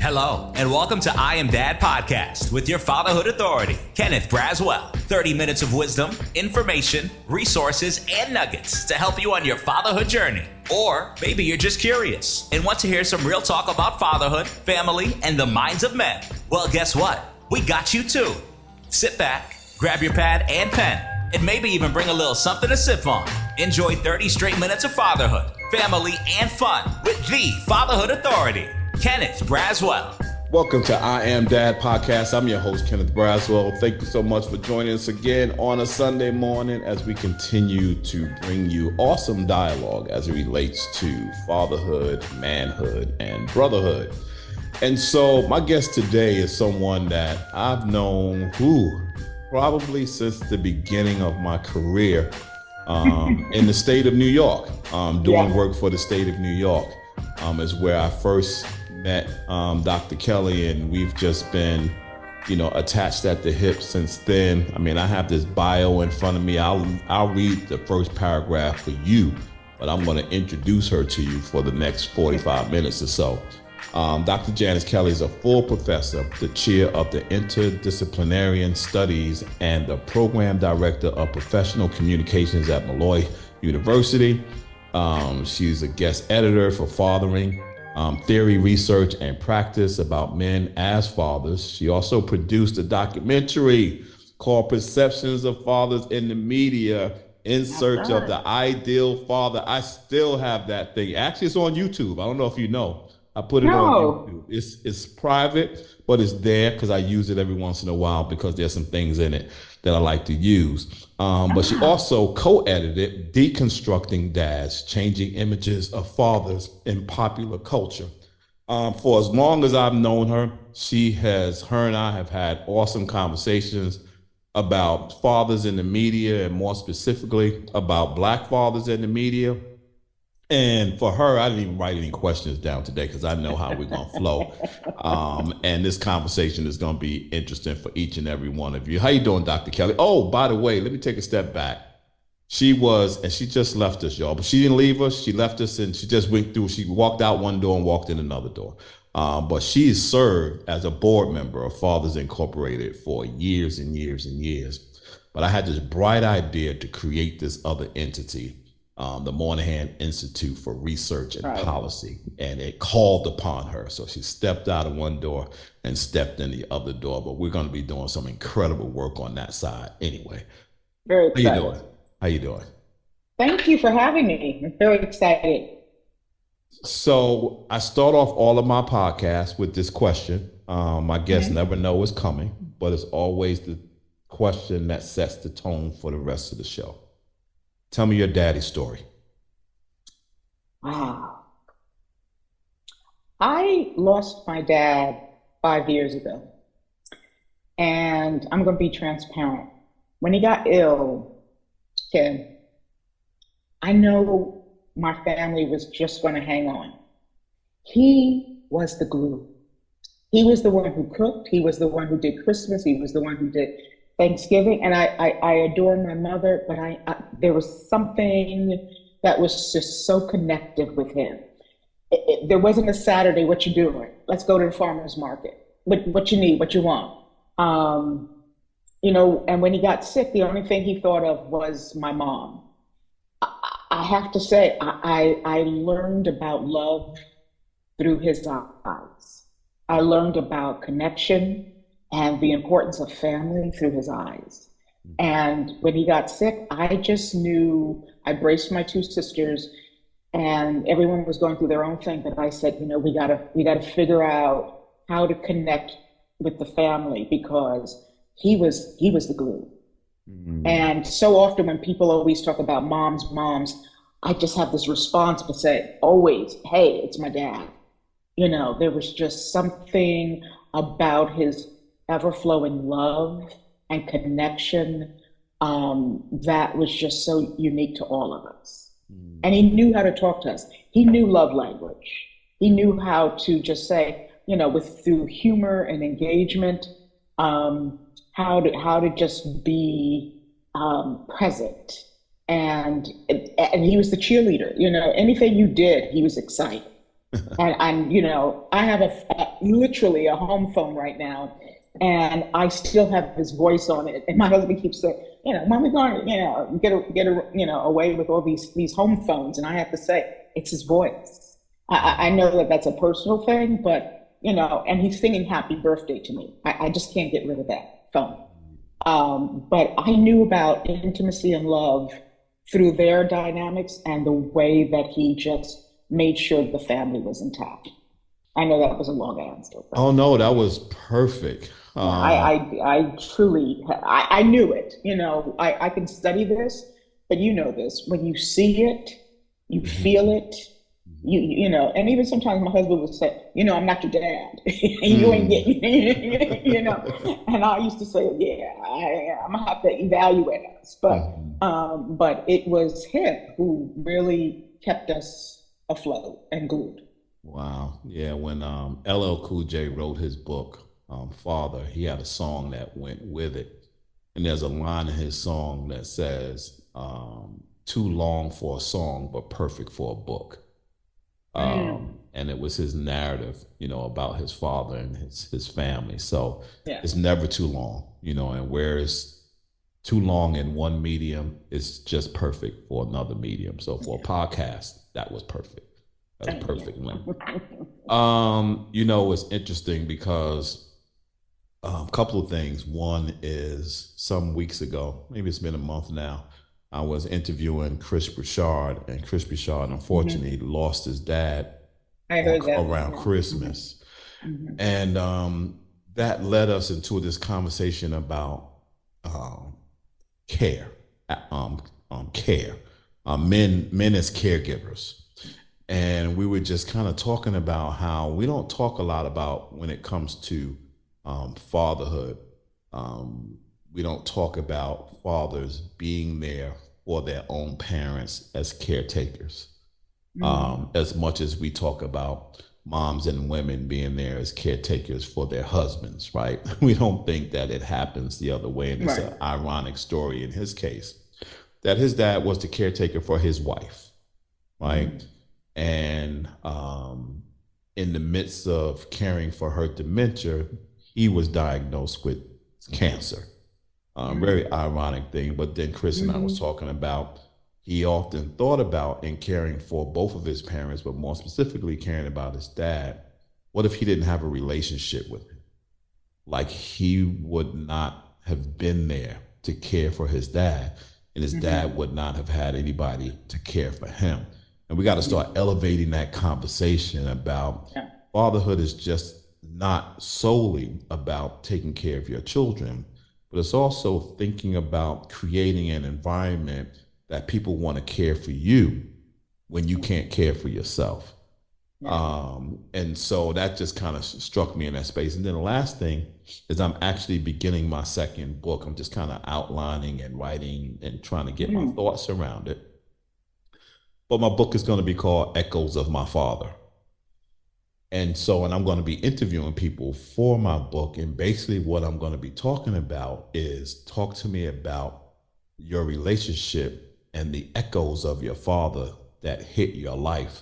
Hello, and welcome to I Am Dad Podcast with your fatherhood authority, Kenneth Braswell. 30 minutes of wisdom, information, resources, and nuggets to help you on your fatherhood journey. Or maybe you're just curious and want to hear some real talk about fatherhood, family, and the minds of men. Well, guess what? We got you too. Sit back, grab your pad and pen, and maybe even bring a little something to sip on. Enjoy 30 straight minutes of fatherhood, family, and fun with the Fatherhood Authority, Kenneth Braswell. Welcome to I Am Dad Podcast. I'm your host, Kenneth Braswell. Thank you so much for joining us again on a Sunday morning as we continue to bring you awesome dialogue as it relates to fatherhood, manhood, and brotherhood. And so my guest today is someone that I've known probably since the beginning of my career in the state of New York, doing work for the state of New York is where I first met Dr. Kelly, and we've just been, attached at the hip since then. I mean, I have this bio in front of me. I'll read the first paragraph for you, but I'm going to introduce her to you for the next 45 minutes or so. Dr. Janice Kelly is a full professor, the chair of the Interdisciplinary Studies, and the program director of professional communications at Molloy University. She's a guest editor for Fathering, Theory, Research, and Practice about men as fathers. She also produced a documentary called Perceptions of Fathers in the Media, in Search of the Ideal Father. I still have that thing. Actually, it's on YouTube. I don't know if you know. I put it on YouTube. It's private, but it's there because I use it every once in a while because there's some things in it that I like to use. But she also co-edited Deconstructing Dads, Changing Images of Fathers in Popular Culture. For as long as I've known her, her and I have had awesome conversations about fathers in the media, and more specifically about Black fathers in the media. And for her, I didn't even write any questions down today because I know how we're going to flow. And this conversation is going to be interesting for each and every one of you. How you doing, Dr. Kelly? Oh, by the way, let me take a step back. She just left us, y'all, but she didn't leave us. She left us and she just she walked out one door and walked in another door. But she served as a board member of Fathers Incorporated for years and years and years. But I had this bright idea to create this other entity, the Moynihan Institute for Research and Policy, and it called upon her. So she stepped out of one door and stepped in the other door, but we're going to be doing some incredible work on that side anyway. Very excited. How you doing? Thank you for having me. I'm very excited. So I start off all of my podcasts with this question. My guests never know what's coming, but it's always the question that sets the tone for the rest of the show. Tell me your daddy's story. Wow. I lost my dad 5 years ago. And I'm going to be transparent. When he got ill, Tim, I know my family was just going to hang on. He was the glue. He was the one who cooked. He was the one who did Christmas. He was the one who did Thanksgiving, and I adore my mother, but there was something that was just so connected with him. There wasn't a Saturday, what you doing? Let's go to the farmer's market. What you need, what you want. And when he got sick, the only thing he thought of was my mom. I have to say, I learned about love through his eyes. I learned about connection and the importance of family through his eyes. And when he got sick, I just knew, I braced my two sisters, and everyone was going through their own thing, but I said, we gotta figure out how to connect with the family, because he was the glue. Mm-hmm. And so often when people always talk about moms, I just have this response to say, always, hey, it's my dad. There was just something about his ever-flowing love and connection that was just so unique to all of us. And he knew how to talk to us. He knew love language. He knew how to just say, through humor and engagement, how to just be present. And he was the cheerleader. Anything you did, he was excited. And I have literally a home phone right now, and I still have his voice on it. And my husband keeps saying, when we going, away with all these home phones, and I have to say, it's his voice. I know that that's a personal thing, but and he's singing "Happy Birthday" to me. I just can't get rid of that phone. But I knew about intimacy and love through their dynamics and the way that he just made sure the family was intact. I know that was a long answer, but Oh no, that was perfect. yeah, I truly, I knew it. I can study this, but this when you see it, you feel it. And even sometimes my husband would say, I'm not your dad. You ain't getting, And I used to say, yeah, I'm gonna have to evaluate us. But it was him who really kept us afloat and glued. Wow. Yeah. When LL Cool J wrote his book, Father, he had a song that went with it. And there's a line in his song that says, too long for a song, but perfect for a book. And it was his narrative, about his father and his family. So it's never too long, and whereas too long in one medium is just perfect for another medium. So for a podcast, that was perfect. That's perfect length. It's interesting because a couple of things. One is some weeks ago, maybe it's been a month now, I was interviewing Chris Bouchard, and Chris Bouchard, unfortunately, lost his dad around Christmas. And that led us into this conversation about care, men as caregivers. And we were just kind of talking about how we don't talk a lot about when it comes to fatherhood. We don't talk about fathers being there for their own parents as caretakers, as much as we talk about moms and women being there as caretakers for their husbands, right? We don't think that it happens the other way. And it's an ironic story in his case that his dad was the caretaker for his wife, right? And in the midst of caring for her dementia, he was diagnosed with cancer. Very ironic thing. But then Chris and I was talking about, he often thought about in caring for both of his parents, but more specifically caring about his dad. What if he didn't have a relationship with him? Like he would not have been there to care for his dad, and his dad would not have had anybody to care for him. And we got to start elevating that conversation about fatherhood is just not solely about taking care of your children, but it's also thinking about creating an environment that people want to care for you when you can't care for yourself. And so that just kind of struck me in that space. And then the last thing is I'm actually beginning my second book. I'm just kind of outlining and writing and trying to get my thoughts around it. But my book is going to be called Echoes of My Father. And I'm going to be interviewing people for my book. And basically what I'm going to be talking about is talk to me about your relationship and the echoes of your father that hit your life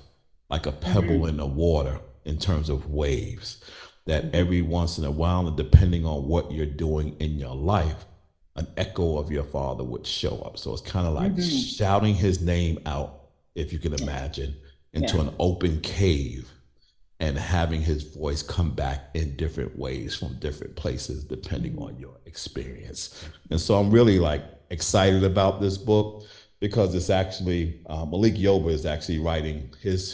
like a pebble in the water in terms of waves, that every once in a while, and depending on what you're doing in your life, an echo of your father would show up. So it's kind of like shouting his name out, if you can imagine, into an open cave, and having his voice come back in different ways from different places, depending on your experience. And so I'm really excited about this book because it's actually, Malik Yoba is actually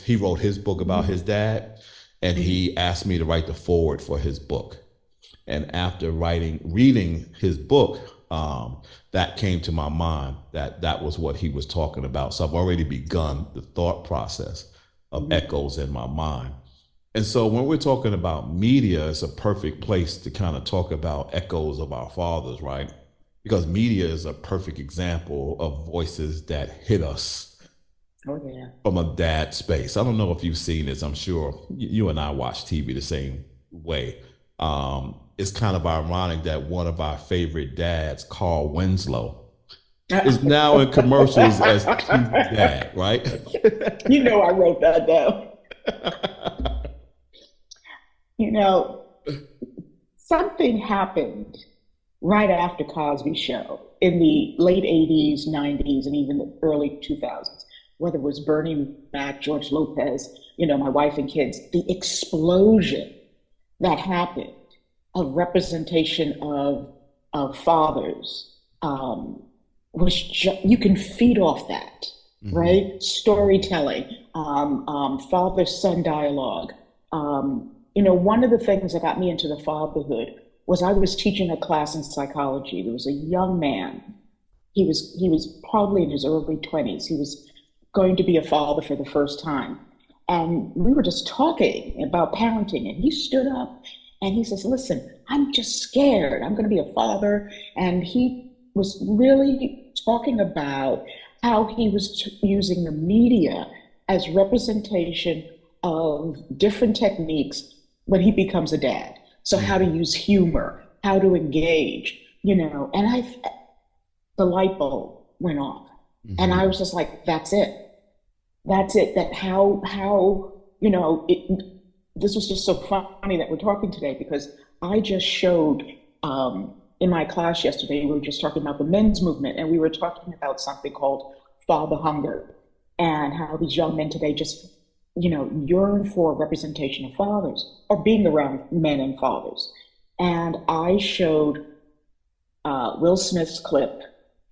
he wrote his book about his dad, and he asked me to write the foreword for his book. And after reading his book, that came to my mind that was what he was talking about. So I've already begun the thought process of echoes in my mind. And so when we're talking about media, it's a perfect place to kind of talk about echoes of our fathers, right? Because media is a perfect example of voices that hit us from a dad space. I don't know if you've seen this. I'm sure you and I watch TV the same way. It's kind of ironic that one of our favorite dads, Carl Winslow, is now in commercials as Keith's dad, right? I wrote that down. You know, something happened right after Cosby show in the late 80s, 90s, and even the early 2000s, whether it was Bernie Mac, George Lopez, my wife and kids, the explosion that happened of representation of fathers you can feed off that, right? Storytelling, father-son dialogue. One of the things that got me into the fatherhood was I was teaching a class in psychology. There was a young man. He was probably in his early 20s. He was going to be a father for the first time. And we were just talking about parenting, and he stood up and he says, listen, I'm just scared. I'm going to be a father. And he was really talking about how he was using the media as representation of different techniques when he becomes a dad. So how to use humor, how to engage, and the light bulb went off. And I was just like, that's it. That this was just so funny that we're talking today, because I just showed in my class yesterday, we were just talking about the men's movement, and we were talking about something called father hunger, and how these young men today just, yearn for representation of fathers or being around men and fathers. And I showed Will Smith's clip,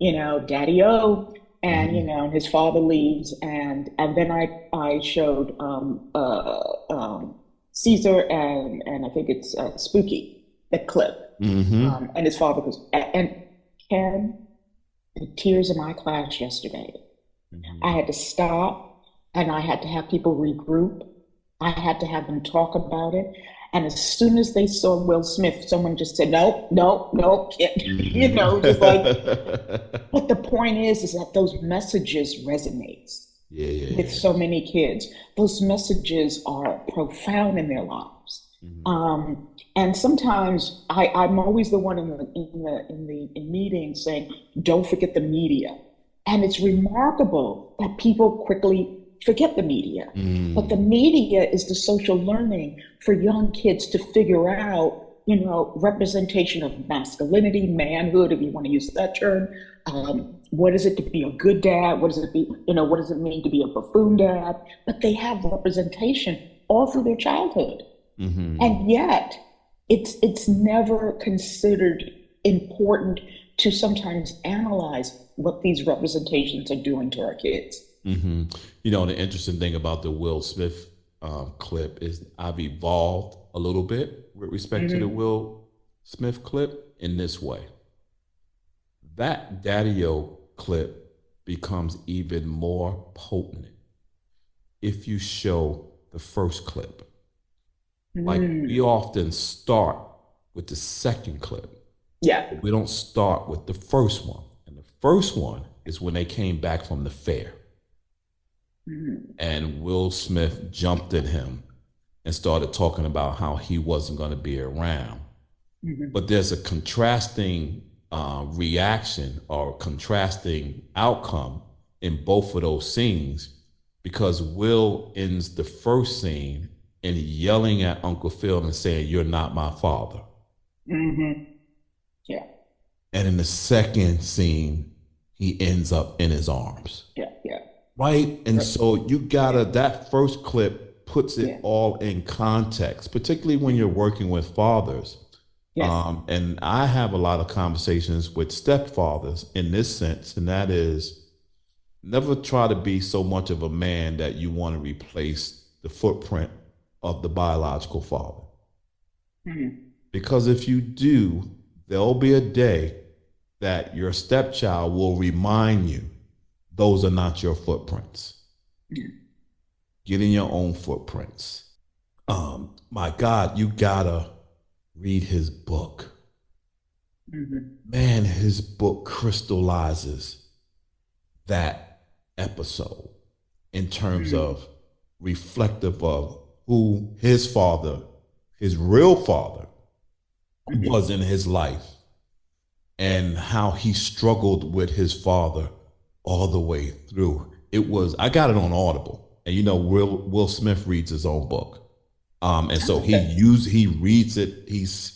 Daddy O, and and his father leaves, and then I showed Caesar and I think it's Spooky, the clip, and his father goes, and Ken, the tears in my class yesterday, I had to stop, and I had to have people regroup. I had to have them talk about it. And as soon as they saw Will Smith, someone just said, no, no, no, just like, but the point is that those messages resonates with so many kids. Those messages are profound in their lives. And sometimes I'm always the one in meetings saying, don't forget the media. And it's remarkable that people quickly forget the media. But the media is the social learning for young kids to figure out, representation of masculinity, manhood, if you want to use that term. What is it to be a good dad? What does it mean to be a buffoon dad? But they have representation all through their childhood. And yet it's never considered important to sometimes analyze what these representations are doing to our kids. The interesting thing about the Will Smith clip is I've evolved a little bit with respect to the Will Smith clip in this way. That Daddy-O clip becomes even more potent if you show the first clip. Like we often start with the second clip. Yeah. We don't start with the first one. And the first one is when they came back from the fair. And Will Smith jumped at him and started talking about how he wasn't going to be around. But there's a contrasting reaction or contrasting outcome in both of those scenes, because Will ends the first scene and yelling at Uncle Phil and saying, "You're not my father." Yeah. And in the second scene, he ends up in his arms. Yeah. Right? And so you gotta, that first clip puts it all in context, particularly when you're working with fathers. And I have a lot of conversations with stepfathers in this sense, and that is never try to be so much of a man that you want to replace the footprint of the biological father. Because if you do, there'll be a day that your stepchild will remind you those are not your footprints. Get in your own footprints. My God, you gotta read his book. Man, his book crystallizes that episode in terms of reflective of who his father, his real father, was in his life, and how he struggled with his father all the way through. I got it on Audible. and Will Smith reads his own book, and so Okay. he reads it. He's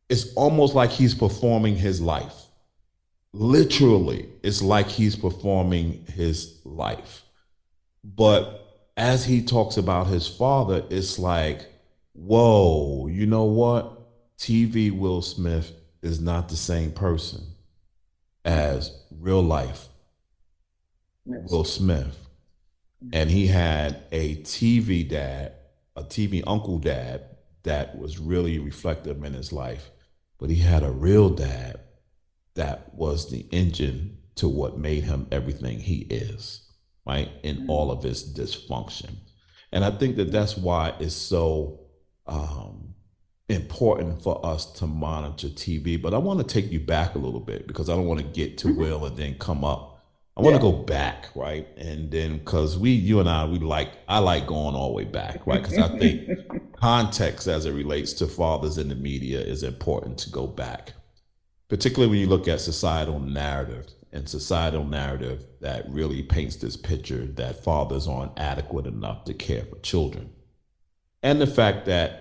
it's almost like he's performing his life. Literally, it's like he's performing his life. But as he talks about his father, it's like, whoa, you know what? TV Will Smith is not the same person as real life Yes. Will Smith. And he had a TV dad, a TV uncle dad that was really reflective in his life. But he had a real dad that was the engine to what made him everything he is, right? In all of his dysfunction. And I think that that's why it's so important for us to monitor TV. But I want to take you back a little bit because I don't want to get to Will and then come up. I want to Yeah. go back, right? And then because you and I like going all the way back, right? Because I think context as it relates to fathers in the media is important to go back, particularly when you look at societal narrative that really paints this picture that fathers aren't adequate enough to care for children. And the fact that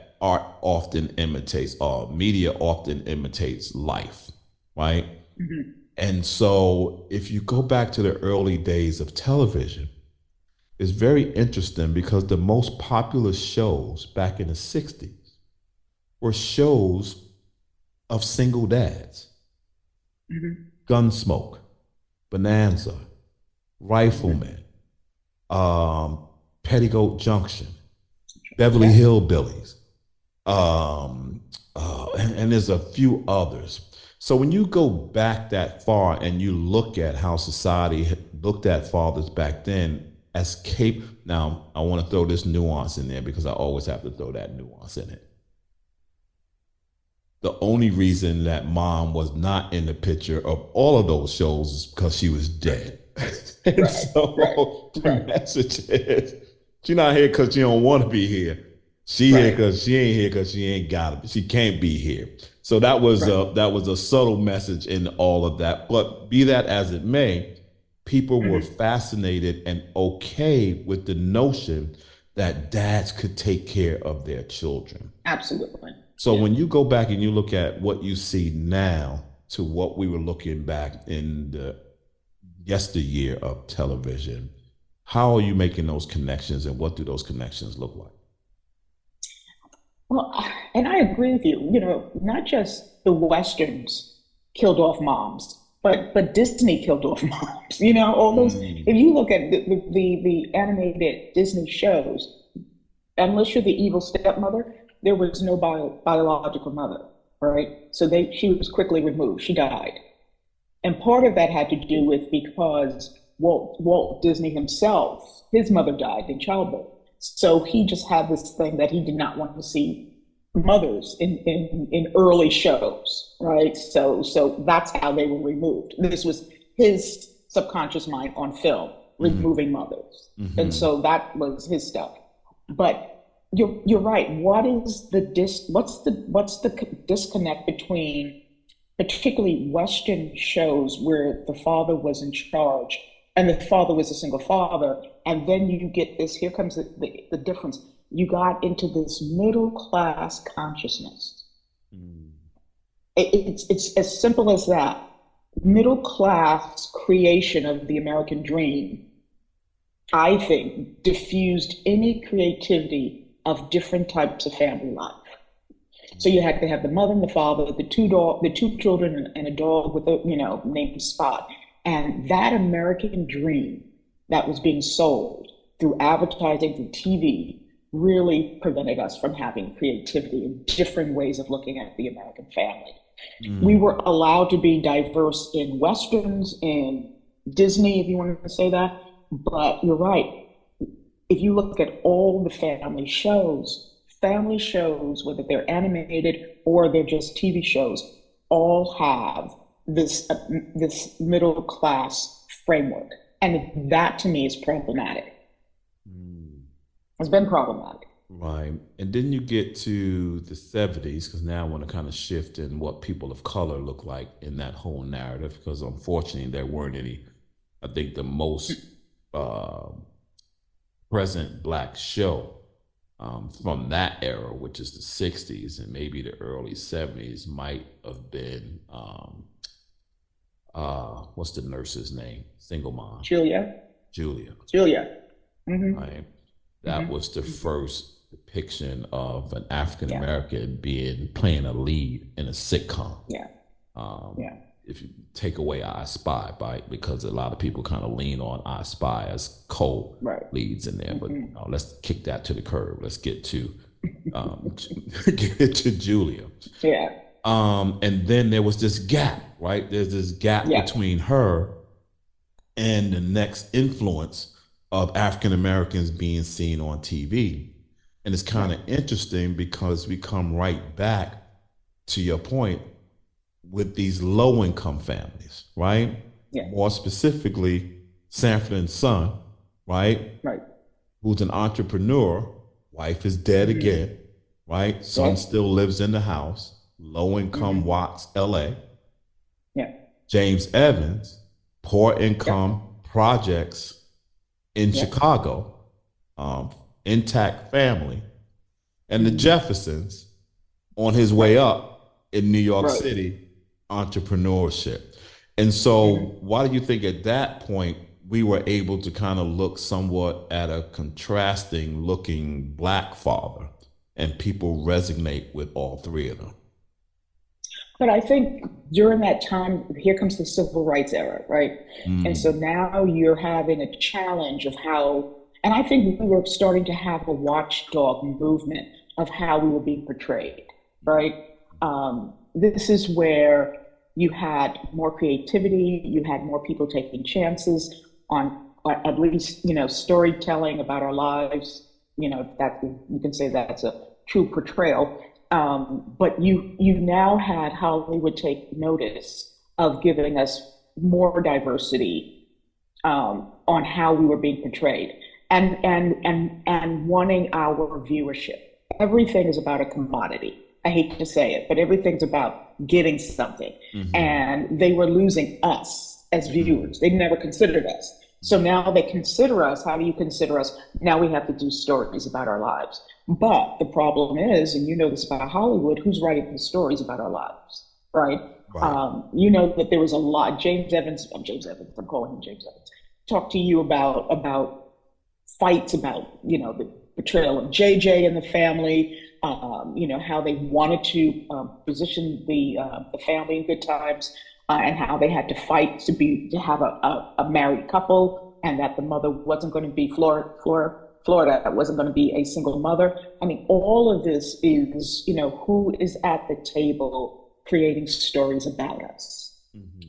media often imitates life, right? Mhm. And so if you go back to the early days of television, it's very interesting because the most popular shows back in the 60s were shows of single dads. Mhm. Gunsmoke, Bonanza, Mhm. Rifleman, Petticoat Junction, Beverly Yeah. Hillbillies, and there's a few others. So when you go back that far and you look at how society looked at fathers back then as now I want to throw this nuance in there because I always have to throw that nuance in it. The only reason that mom was not in the picture of all of those shows is because she was dead. And Right. Right. so the Right. message is she's not here because she don't want to be here. She here Right. because she ain't here because she ain't got it. She can't be here. So Right. that was a subtle message in all of that. But be that as it may, people were Mhm. fascinated and okay with the notion that dads could take care of their children. Absolutely. So Yeah. when you go back and you look at what you see now to what we were looking back in the yesteryear of television, how are you making those connections and what do those connections look like? Well, and I agree with you. Not just the Westerns killed off moms, but Disney killed off moms. All those. Mm, If you look at the animated Disney shows, unless you're the evil stepmother, there was no biological mother, right? So she was quickly removed. She died. And part of that had to do with because Walt Disney himself, his mother died in childbirth. So he just had this thing that he did not want to see mothers in early shows, right? So that's how they were removed. This was his subconscious mind on film, hmm removing mothers. And hmm so that was his stuff. But you're right. What's the disconnect between particularly Western shows where the father was in charge and the father was a single father. And then you get this, here comes the difference. You got into this middle class consciousness. It's as simple as that. Middle class creation of the American dream, I think, diffused any creativity of different types of family life. So you had to have the mother and the father, the two children, and a dog with named Spot, and that American dream that was being sold through advertising, through TV, really prevented us from having creativity and different ways of looking at the American family. We mm, were allowed to be diverse in westerns, in Disney, if you want to say that, but you're right. If you look at all the family shows, whether they're animated or they're just TV shows, all have this middle class framework, and that to me is problematic. mm. It's been problematic. Right. And then you get to the 70s, because now I want to kind of shift in what people of color look like in that whole narrative, because unfortunately there weren't any. I think the most uh, present Black show from that era, which is the 60s and maybe the early 70s, might have been, what's the nurse's name? Single mom. Julia. Mm-hmm. Right. That was the first depiction of an African American playing a lead in a sitcom. If you take away I Spy, right? Because a lot of people kind of lean on I Spy as co-leads in there, but let's kick that to the curb. Let's get to Julia. Yeah. And then there was this gap, right? There's this gap between her and the next influence of African Americans being seen on TV. And it's kind of interesting because we come right back to your point with these low income families, right? Yeah. More specifically, Sanford and Son, right? Right. Who's an entrepreneur, wife is dead again, right? Son still lives in the house, low income Watts, LA. Yeah. James Evans, poor income projects in Chicago, intact family, and the Jeffersons on his way up in New York City, entrepreneurship. And so why do you think at that point we were able to kind of look somewhat at a contrasting looking Black father and people resonate with all three of them? But I think during that time, here comes the civil rights era, right? And so now you're having a challenge of how, and I think we were starting to have a watchdog movement of how we were being portrayed, right? This is where you had more creativity, you had more people taking chances on at least, storytelling about our lives, that you can say that's a true portrayal. But you now had Hollywood take notice of giving us more diversity on how we were being portrayed and wanting our viewership. Everything is about a commodity. I hate to say it, but everything's about getting something. And they were losing us as viewers. They never considered us. So now they consider us. How do you consider us? Now we have to do stories about our lives. But the problem is, and you know this about Hollywood, who's writing the stories about our lives, right? You know that there was a lot. James Evans, I'm calling him James Evans, talked to you about fights about, the betrayal of JJ and the family, how they wanted to position the family in good times, and how they had to fight to have a married couple, and that the mother wasn't going to be Florida wasn't going to be a single mother. I mean, all of this is, who is at the table creating stories about us,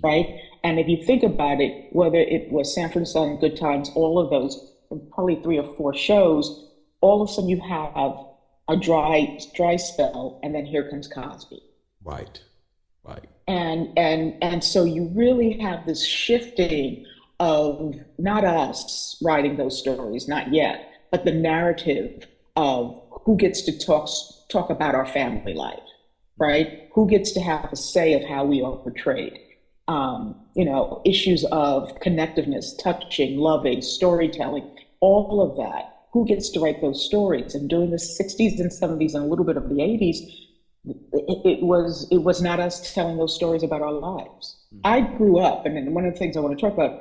right? And if you think about it, whether it was Sanford and Son, Good Times, all of those, probably 3 or 4 shows, all of a sudden you have a dry spell, and then here comes Cosby. Right. And so you really have this shifting of not us writing those stories, not yet, but the narrative of who gets to talk about our family life, right? Who gets to have a say of how we are portrayed? Issues of connectiveness, touching, loving, storytelling, all of that. Who gets to write those stories? And during the 60s and 70s and a little bit of the 80s, it was not us telling those stories about our lives. I grew up, and one of the things I want to talk about,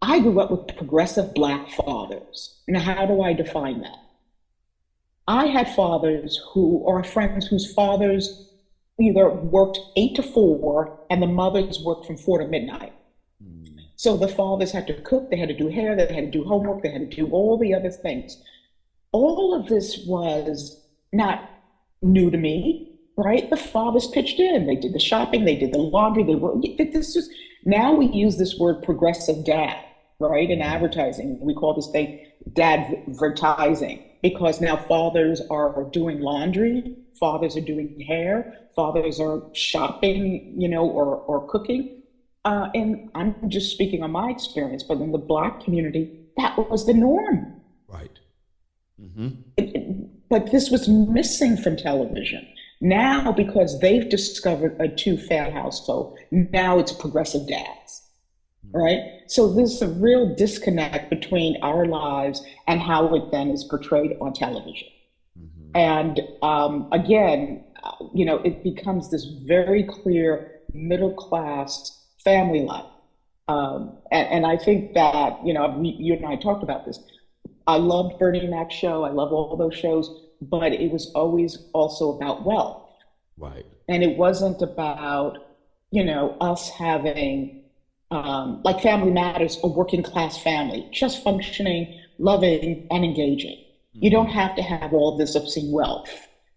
I grew up with progressive Black fathers. Now, how do I define that? I had fathers or friends whose fathers either worked 8 to 4 and the mothers worked from 4 to midnight. So the fathers had to cook, they had to do hair, they had to do homework, they had to do all the other things. All of this was not new to me, right? The fathers pitched in, they did the shopping, they did the laundry, now we use this word progressive dad, right? In advertising, we call this thing dadvertising, because now fathers are doing laundry, fathers are doing hair, fathers are shopping, or cooking. And I'm just speaking on my experience, but in the Black community, that was the norm. Right. But this was missing from television. Now, because they've discovered a 2-fan household, now it's progressive dads. right? So there's a real disconnect between our lives and how it then is portrayed on television. Mm-hmm. And again, it becomes this very clear middle class family life. And I think that, you and I talked about this. I loved Bernie Mac's show. I love all those shows, but it was always also about wealth. Right. And it wasn't about, us having, like Family Matters, a working class family, just functioning, loving, and engaging. You don't Mm-hmm. have to have all this obscene wealth.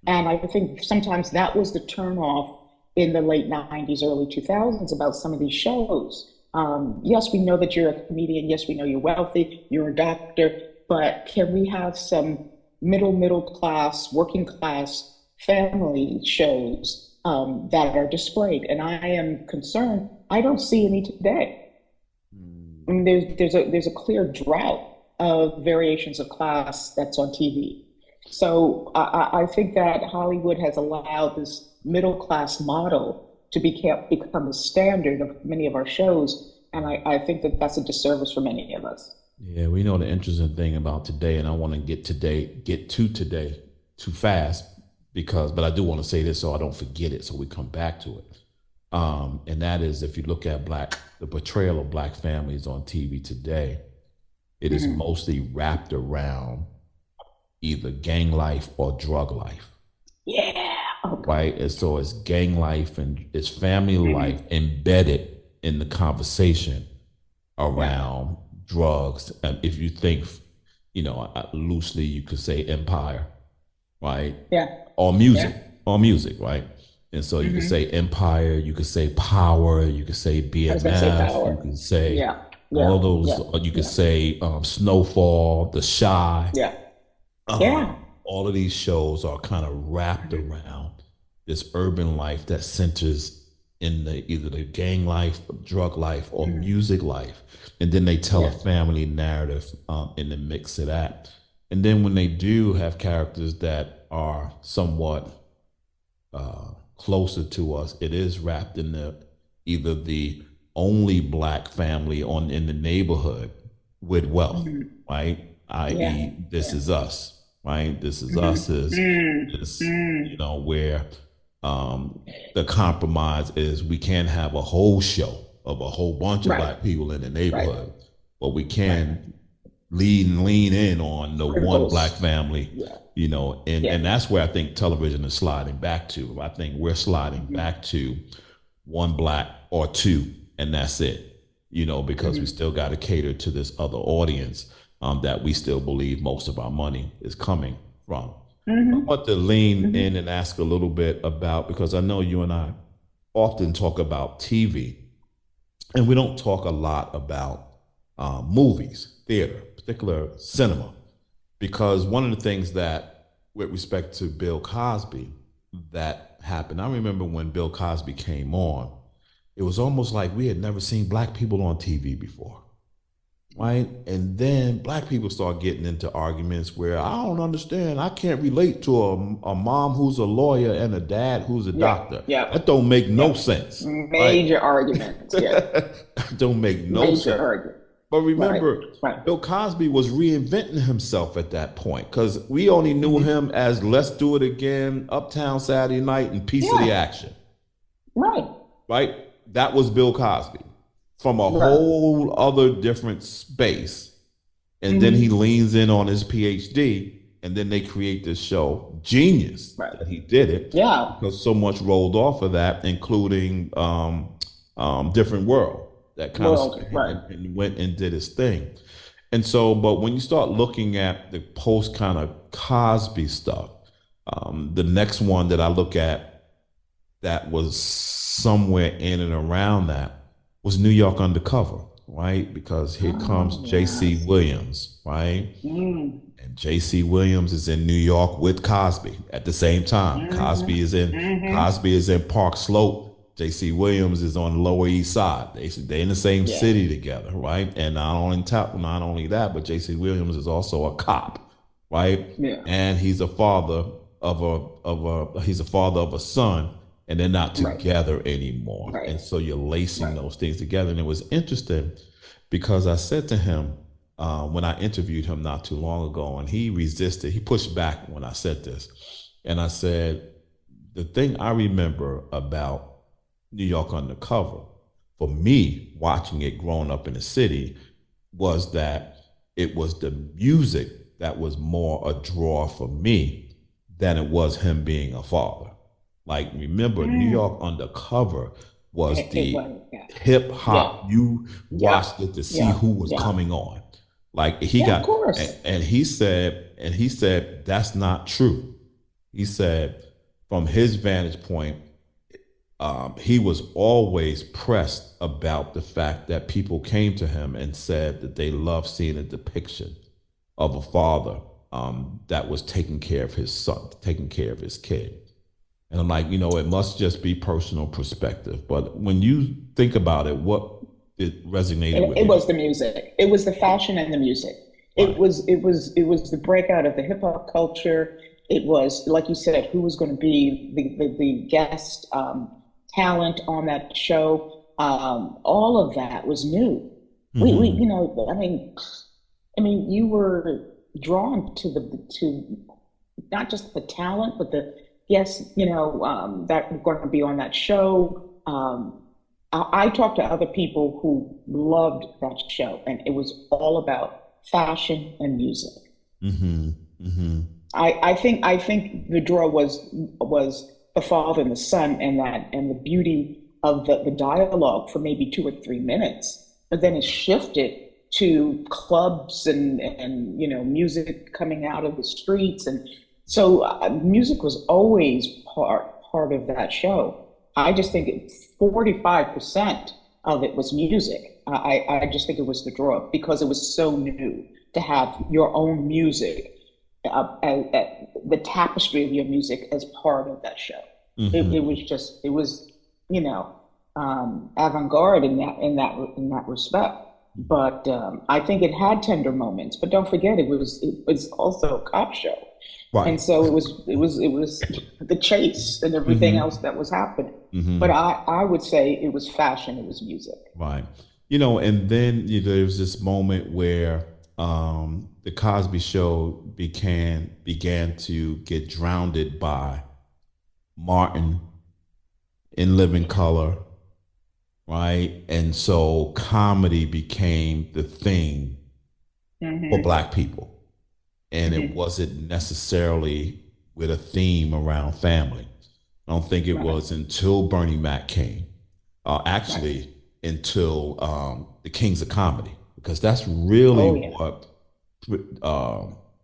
And I think sometimes that was the turnoff in the late 90s, early 2000s about some of these shows. Yes, we know that you're a comedian. Yes, we know you're wealthy, you're a doctor, but can we have some middle class, working class family shows that are displayed? And I am concerned, I don't see any today. I mean, there's a clear drought of variations of class that's on TV. So I think that Hollywood has allowed this middle class model to become the standard of many of our shows, and I think that that's a disservice for many of us. Yeah, we know the interesting thing about today, and I want to get to today too fast but I do want to say this so I don't forget it, so we come back to it. And that is, if you look at the portrayal of Black families on TV today, it is mostly wrapped around either gang life or drug life. Yeah. Okay. Right? And so it's gang life and it's family life embedded in the conversation around drugs. And if you think, loosely, you could say empire, right? Yeah. Or music, right? And so you could say empire, you could say power, you could say I was gonna say BMF, power. you could say Yeah. all of those, you could say Snowfall, The Shy. Yeah. Um, all of these shows are kind of wrapped around this urban life that centers in either the gang life, drug life, or music life, and then they tell a family narrative in the mix of that. And then when they do have characters that are somewhat closer to us, it is wrapped in either the only Black family in the neighborhood with wealth, right? I.e., this is us. Right, this is us. Is this, where the compromise is we can't have a whole show of a whole bunch of Black people in the neighborhood, but we can lean in on the one Black family, and that's where I think television is sliding back to. I think we're sliding back to one Black or two, and that's it, because we still got to cater to this other audience that we still believe most of our money is coming from. I want to lean in and ask a little bit about, because I know you and I often talk about TV, and we don't talk a lot about movies, theater, particular cinema, because one of the things that, with respect to Bill Cosby, that happened, I remember when Bill Cosby came on, it was almost like we had never seen Black people on TV before. Right. And then Black people start getting into arguments where I don't understand. I can't relate to a mom who's a lawyer and a dad who's a doctor. Yeah. That don't make no sense. Major arguments. Yeah. Don't make no Major sense. Argument. But remember, Bill Cosby was reinventing himself at that point, because we only knew him as Let's Do It Again, Uptown Saturday Night, and Piece of the Action. Right. That was Bill Cosby. From a whole other different space. And then he leans in on his PhD, and then they create this show, Genius, that he did it. Yeah. Because so much rolled off of that, including Different World, that kind of and went and did his thing. And so, but when you start looking at the post kind of Cosby stuff, the next one that I look at that was somewhere in and around that was New York Undercover, right? Because here comes J.C. Williams, right? And J.C. Williams is in New York with Cosby at the same time. Cosby is in Park Slope. J.C. Williams is on the Lower East Side. They're in the same city together, right? And not only that, but J.C. Williams is also a cop, right? Yeah. And he's a father of a son and they're not Right. together anymore. Right. And so you're lacing Right. those things together. And it was interesting because I said to him when I interviewed him not too long ago, and he resisted, he pushed back when I said this. And I said, the thing I remember about New York Undercover, for me, watching it growing up in the city, was that it was the music that was more a draw for me than it was him being a father. Like, remember, New York Undercover was the was, yeah. hip hop. Yeah. You Yeah. watched it to see Yeah. who was Yeah. coming on. Like he Yeah, of got, course. and he said that's not true. He said from his vantage point, he was always pressed about the fact that people came to him and said that they loved seeing a depiction of a father that was taking care of his son, taking care of his kid. And I'm like, it must just be personal perspective. But when you think about it, what it resonated with It you? was the music. It was the fashion and the music. Right. It was the breakout of the hip hop culture. It was, like you said, who was going to be the guest talent on that show. All of that was new. We you were drawn to not just the talent, but the guests, that were going to be on that show. I talked to other people who loved that show, and it was all about fashion and music. Mm-hmm. Mm-hmm. I think the draw was the father and the son, and the beauty of the dialogue for maybe 2 or 3 minutes, but then it shifted to clubs and music coming out of the streets, and so music was always part of that show. I just think 45% of it was music. I just think it was the draw because it was so new to have your own music, the tapestry of your music as part of that show. Mm-hmm. It was avant-garde in that respect. But I think it had tender moments. But don't forget, it was also a cop show, Right. and so it was the chase and everything Mm-hmm. else that was happening. Mm-hmm. But I would say it was fashion, it was music. Right. And then there was this moment where the Cosby Show began to get drowned by Martin in Living Color, right? And so comedy became the thing for Black people. And it wasn't necessarily with a theme around family. I don't think it was until Bernie Mac came, actually until the Kings of Comedy, because that's really what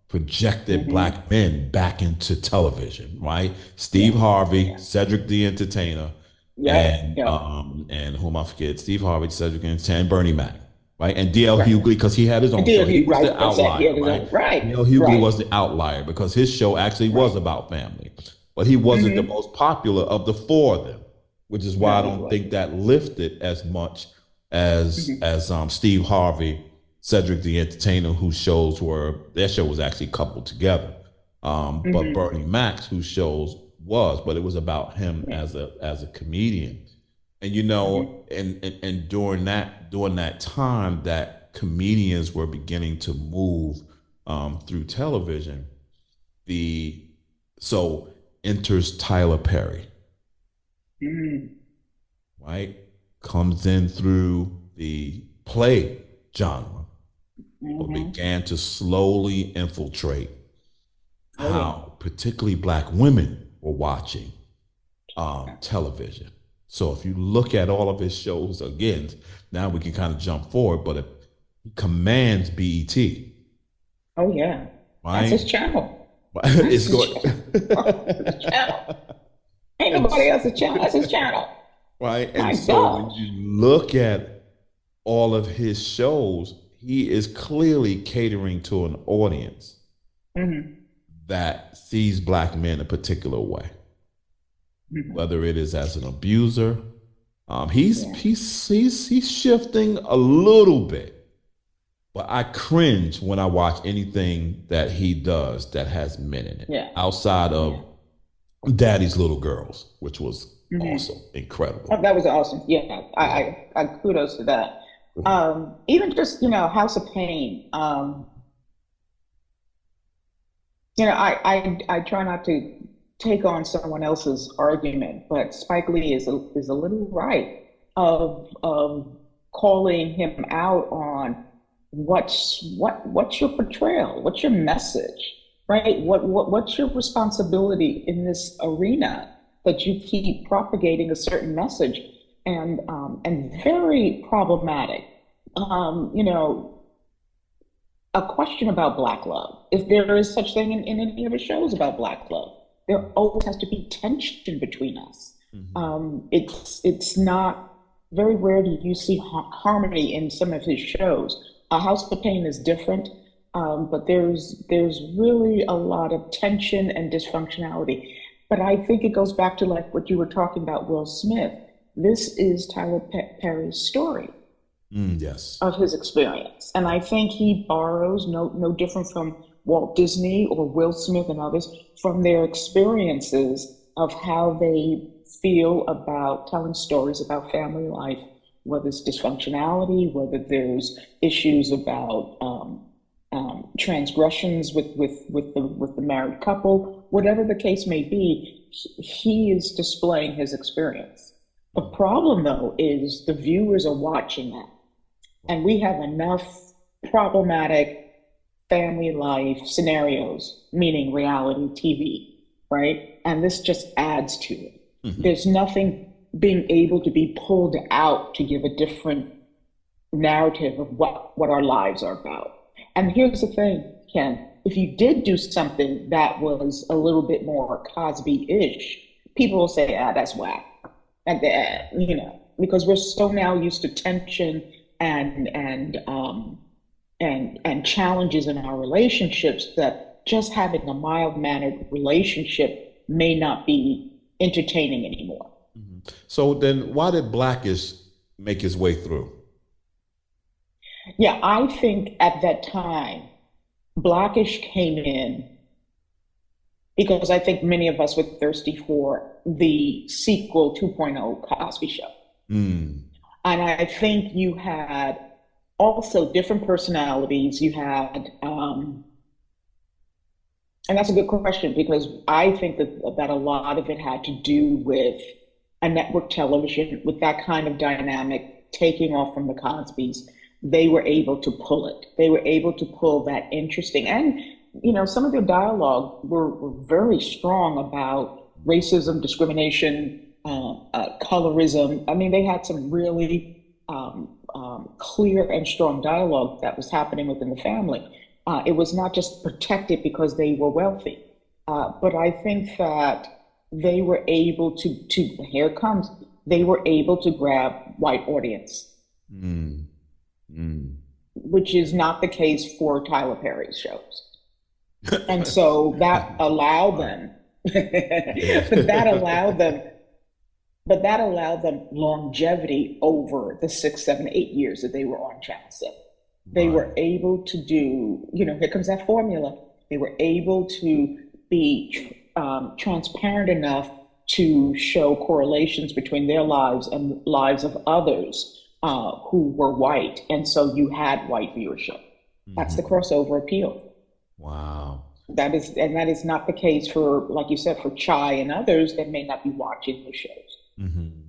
projected Black men back into television, right? Steve Harvey, Cedric the Entertainer, and who am I forget? Steve Harvey, Cedric the Entertainer, and Bernie Mac. Right, and D.L. Hughley, because he had his own show. He was the outlier, right? D.L. Hughley was the outlier because his show actually was about family, but he wasn't the most popular of the four of them, which is why I don't think that lifted as much as Steve Harvey, Cedric the Entertainer, whose shows their show was actually coupled together, but Bernie Mac's whose shows but it was about him as a comedian. And and during that time that comedians were beginning to move through television, so enters Tyler Perry, right? Comes in through the play genre, but began to slowly infiltrate how particularly Black women were watching television. So if you look at all of his shows, again, now we can kind of jump forward, but it commands BET. Oh yeah, right? That's his channel. It's good. His channel. Ain't nobody else's channel. That's his channel. Right, and so when you look at all of his shows, he is clearly catering to an audience that sees Black men a particular way. Whether it is as an abuser, he's shifting a little bit, but I cringe when I watch anything that he does that has men in it. Outside of Daddy's Little Girls, which was Hmm. awesome, incredible. Oh, that was awesome. Yeah, I kudos to that. Even just, House of Pain. I try not to take on someone else's argument, but Spike Lee is a little right of calling him out on what's your portrayal, what's your message, right? What's your responsibility in this arena that you keep propagating a certain message and very problematic. You know, a question about Black love. If there is such thing in any of the shows about Black love, there always has to be tension between us. Mhm. It's not very rare do you see harmony in some of his shows. A House of Pain is different, but there's really a lot of tension and dysfunctionality. But I think it goes back to like what you were talking about, Will Smith. This is Tyler Perry's story Yes. of his experience. And I think he borrows, no different from Walt Disney or Will Smith and others, from their experiences of how they feel about telling stories about family life, whether it's dysfunctionality, whether there's issues about transgressions with the married couple, whatever the case may be, he is displaying his experience. The problem, though, is the viewers are watching that. And we have enough problematic family life scenarios, meaning reality TV, right? And this just adds to it. Mhm. There's nothing being able to be pulled out to give a different narrative of what our lives are about. And here's the thing, Ken, if you did do something that was a little bit more Cosby-ish, people will say, ah, that's whack. And because we're so now used to tension and and um and challenges in our relationships that just having a mild mannered relationship may not be entertaining anymore. So then, why did Blackish make his way through? Yeah, I think at that time, Blackish came in because I think many of us were thirsty for the sequel 2.0 Cosby Show. Mm. And I think you had also different personalities. You had, and that's a good question because I think that a lot of it had to do with a network television with that kind of dynamic taking off from the Cosbys. They were able to pull it. They were able to pull that interesting, and some of their dialogue were very strong about racism, discrimination, colorism. I mean, they had some really clear and strong dialogue that was happening within the family. It was not just protected because they were wealthy, but I think that they were able to here it comes, they were able to grab white audience, Mm. Mm. which is not the case for Tyler Perry's shows. And so that allowed Right. them, Yeah. but that allowed them, longevity over the 6, 7, 8 years that they were on Channel 7. They Right. were able to do, here comes that formula. They were able to be transparent enough to show correlations between their lives and lives of others who were white. And so you had white viewership. That's the Mhm. crossover appeal. Wow. And that is not the case for, like you said, for Chai and others that may not be watching the shows. Mhm.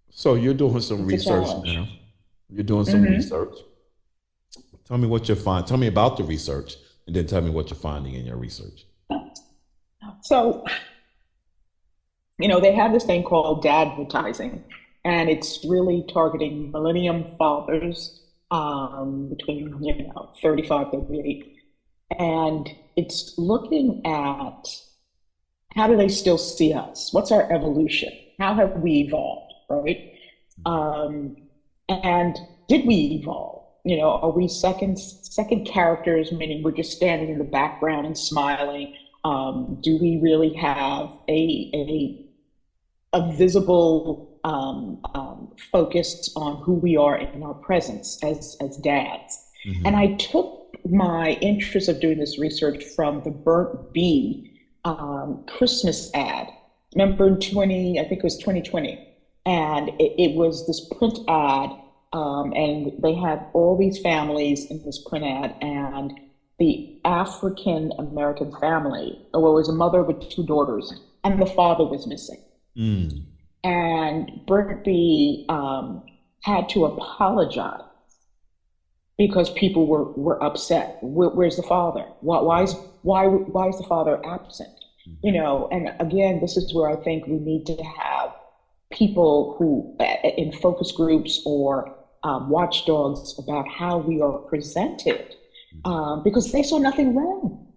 So you're doing some It's a research challenge. now. You're doing some Hmm. research. Tell me what you find. Tell me about the research, and then tell me what you're finding in your research. So, they have this thing called dadvertising, and it's really targeting millennium fathers between, 35, 38. And it's looking at how do they still see us? What's our evolution? How have we evolved, right? Um, and did we evolve? Are we second characters, meaning we're just standing in the background and smiling? Do we really have a visible focus on who we are in our presence as dads? And Hmm. I took my interest of doing this research from the burnt bee Christmas ad. Remember in I think it was 2020, and it was this print ad, and they had all these families in this print ad, and the African American family, well, it was a mother with two daughters, and the father was missing. Mm. And Bertie had to apologize because people were upset. Where's the father? Why is the father absent? You know, and again, this is where I think we need to have people who in focus groups or watchdogs about how we are presented, because they saw nothing wrong,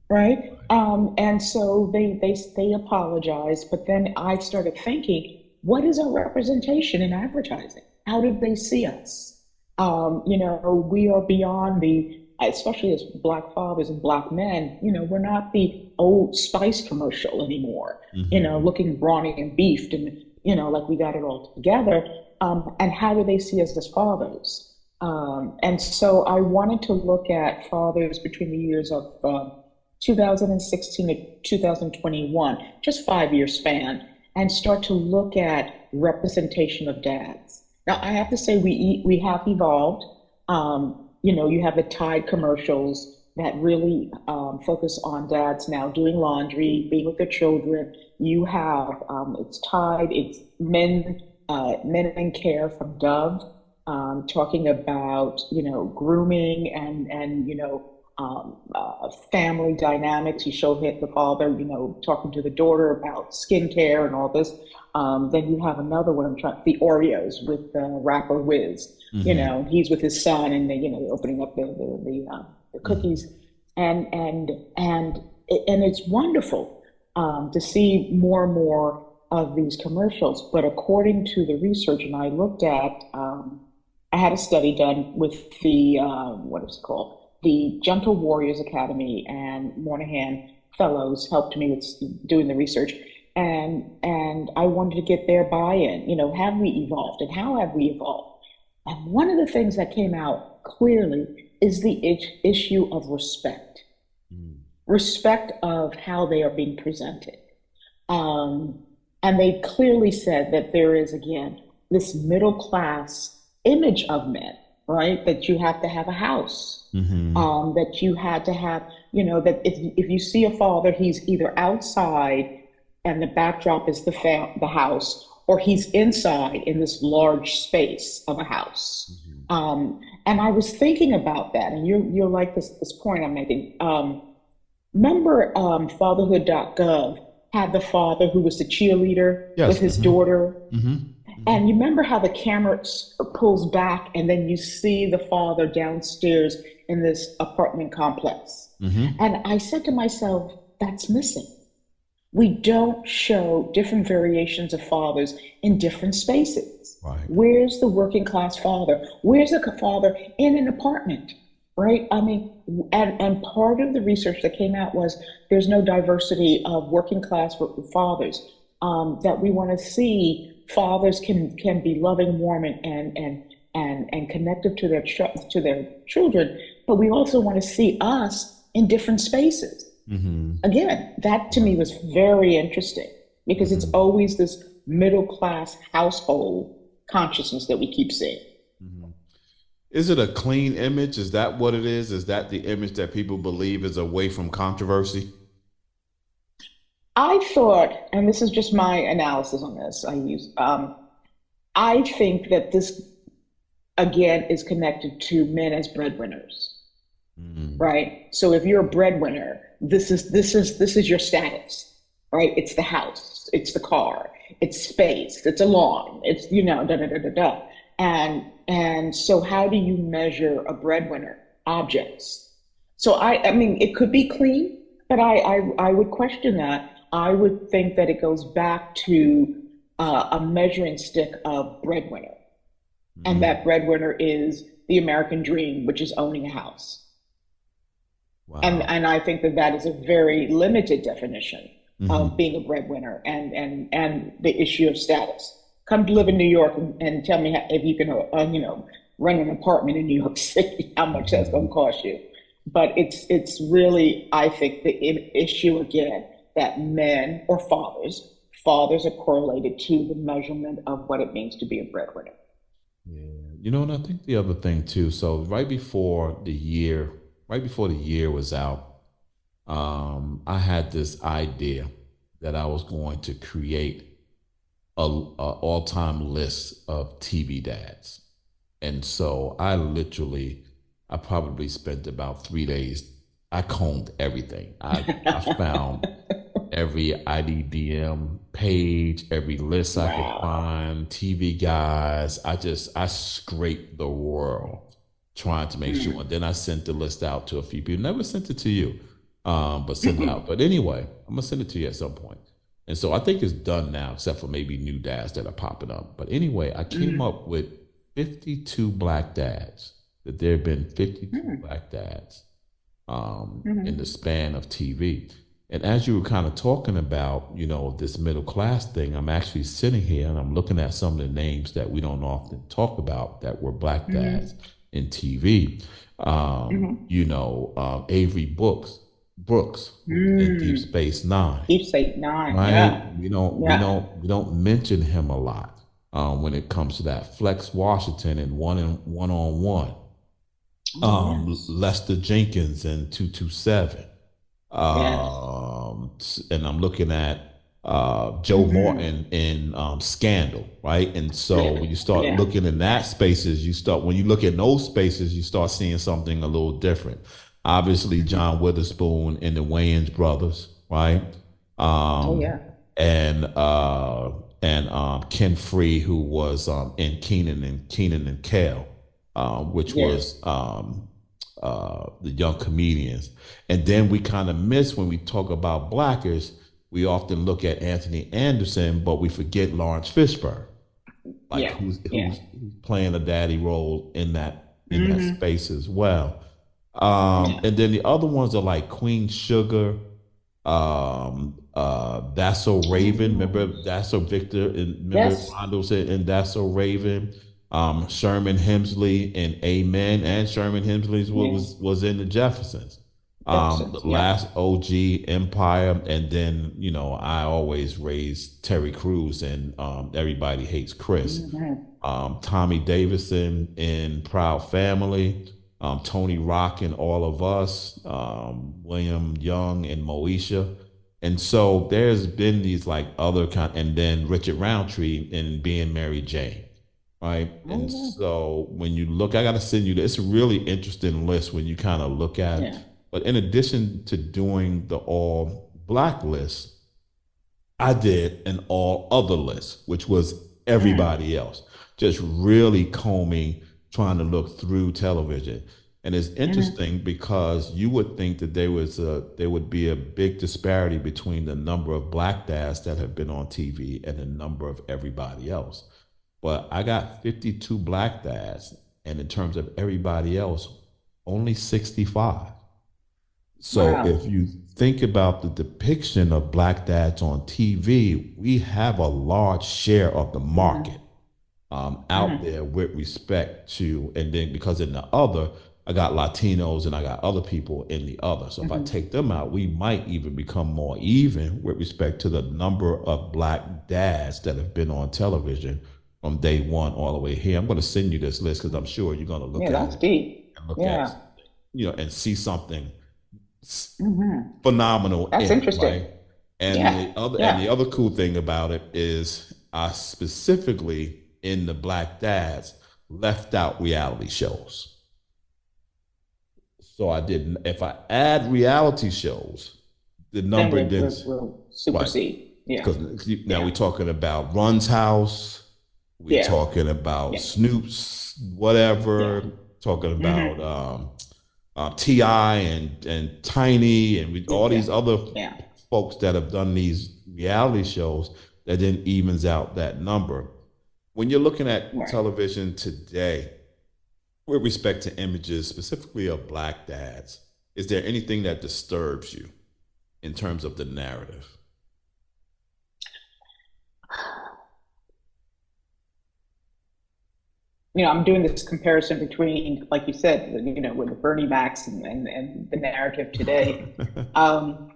right? And so they apologized, but then I started thinking, what is our representation in advertising? How did they see us? You know, we are beyond especially as Black fathers and Black men, you know, we're not the old Spice commercial anymore, you know, looking brawny and beefed and, you know, like we got it all together. And how do they see us as fathers? And so I wanted to look at fathers between the years of 2016 to 2021, just 5 year span, and start to look at representation of dads. Now, I have to say we have evolved. You know, you have the Tide commercials that really focus on dads now doing laundry, being with their children. You have it's Tide, it's men in care from Dove, talking about, you know, grooming and you know, family dynamics. You show the father, you know, talking to the daughter about skincare and all this. Then you have another one, the Oreos with rapper Wiz. You know, he's with his son, and they, you know, opening up the cookies, and it's wonderful to see more and more of these commercials. But according to the research, and I looked at, I had a study done with the what is it called? The Gentle Warriors Academy, and Moynihan Fellows helped me with doing the research, and I wanted to get their buy-in. You know, have we evolved, and how have we evolved? And one of the things that came out clearly is the issue of respect, respect of how they are being presented. And they clearly said that there is, again, this middle class image of men, right? That you have to have a house, that you had to have, you know, that if you see a father, he's either outside and the backdrop is the house, or he's inside in this large space of a house. And I was thinking about that, and you're like this point I'm making. Remember, fatherhood.gov had the father who was the cheerleader with his daughter. And you remember how the camera pulls back and then you see the father downstairs in this apartment complex. And I said to myself, that's missing. We don't show different variations of fathers in different spaces. Right. Where's the working class father? Where's the father in an apartment? Right? I mean, and part of the research that came out was there's no diversity of working class fathers. That we want to see fathers can be loving, warm, and connected to their children, but we also want to see us in different spaces. Again, that to me was very interesting, because it's always this middle class household consciousness that we keep seeing. Is it a clean image? Is that what it is? Is that the image that people believe is away from controversy? I thought, and this is just my analysis on this, I think that this, again, is connected to men as breadwinners, right? So if you're a breadwinner, this is your status, right? It's the house, it's the car, it's space, it's a lawn, it's, you know, da da da da da. And so how do you measure a breadwinner? Objects. So I mean, it could be clean, but I would question that. I would think that it goes back to a measuring stick of breadwinner. And that breadwinner is the American dream, which is owning a house. Wow. And I think that is a very limited definition of being a breadwinner, and the issue of status. Come to live in New York and tell me if you can, you know, rent an apartment in New York City, how much that's going to cost you. But it's really, I think, the issue again that men or fathers are correlated to the measurement of what it means to be a breadwinner. Yeah. And I think the other thing too, so right before the year was out, I had this idea that I was going to create a all-time list of TV dads. And so I probably spent about 3 days. I combed everything. I found every IDDM page, every list I could Wow. find, TV guys. I scraped the world trying to make sure. And Mm. then I sent the list out to a few people. Never sent it to you, but sent it out. But anyway, I'm gonna send it to you at some point. And so I think it's done now, except for maybe new dads that are popping up. But anyway, I came Mm. up with 52 black dads. That there have been 52 Mm. black dads in the Mm. span of TV. And as you were kind of talking about, this middle class thing, I'm actually sitting here and I'm looking at some of the names that we don't often talk about that were black dads Mm. in TV. Mm. Avery Brooks, who was in Deep Mm. Space Nine, Deep State Nine. right? Yeah. Yeah. We don't mention him a lot when it comes to that. Flex Washington in One on One, Oh, yes. Lester Jenkins in 227. Yes. And I'm looking at Joe Hmm. Morton in Scandal, right? And so Yeah. when you start Yeah. looking in that spaces, when you look in those spaces, you start seeing something a little different. Obviously, Hmm. John Witherspoon and the Wayans brothers, right? Oh, Um, yeah. and Ken Free, who was in Keenan and Kel, which Yes. was the young comedians. And then we kind of miss when we talk about Blackish, we often look at Anthony Anderson, but we forget Lawrence Fishburne, like Yeah. Yeah. who's playing a daddy role in that Hmm. space as well. Yeah. And then the other ones are like Queen Sugar, That's So Oh, Raven. Remember yes. That's So Victor, and remember Yes. Rondo said, and That's So Raven. Sherman Hemsley and Amen, and Sherman Hemsley Yeah. was in the Jeffersons. The Jeffersons. Yeah. last OG Empire, and then I always raised Terry Crews and Everybody Hates Chris. Hmm. Tommy Davidson in Proud Family, Tony Rock and All of Us, William Young and Moesha. And so there's been these like other and then Richard Roundtree in Being Mary Jane, right? And Oh, so when you look, I got to send you this. It's a really interesting list when you kind of look at it. yeah. But in addition to doing the all black list, I did an all other list, which was Mm. everybody else, just really combing, trying to look through television. And it's Hmm. interesting because you would think that there would be a big disparity between the number of black dads that have been on TV and the number of everybody else. But I got 52 black dads, and in terms of everybody else, only 65. So if Wow. you think about the depiction of black dads on TV, we have a large share of the market Hmm. out Hmm. there with respect to, and then because in the other, I got Latinos and I got other people in the other. So if I Hmm. take them out, we might even become more even with respect to the number of black dads that have been on television from day one all the way here. I'm going to send you this list because I'm sure you're going to look Yeah, at that's it deep. and look at Yeah. something, and see something Hmm. phenomenal That's in it, right? interesting. And Yeah. the Yeah. other cool thing about it is I specifically in the Black Dads left out reality shows. So I didn't. If I add reality shows, the Then number we'll, then we'll, we'll right, supersede. Yeah. because now Yeah. we're talking about Run's House, we're Yeah. talking about Yeah. Snoop's Yeah. whatever, talking about Hmm. Ti and Tiny and all Yeah. these other Yeah. folks that have done these reality shows that then evens out that number. When you're looking at Right. television today, with respect to images, specifically of black dads, is there anything that disturbs you in terms of the narrative? I'm doing this comparison between, like you said, with the Bernie Macs and the narrative today. Um,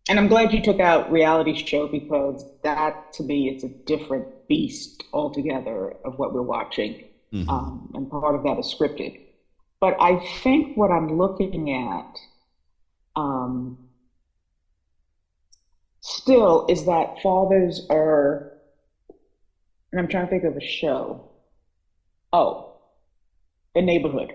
and I'm glad you took out reality show because that to me is a different beast altogether of what we're watching. Hmm. And part of that is scripted. But I think what I'm looking at um, still is that fathers are, and I'm trying to think of a show. Oh, The Neighborhood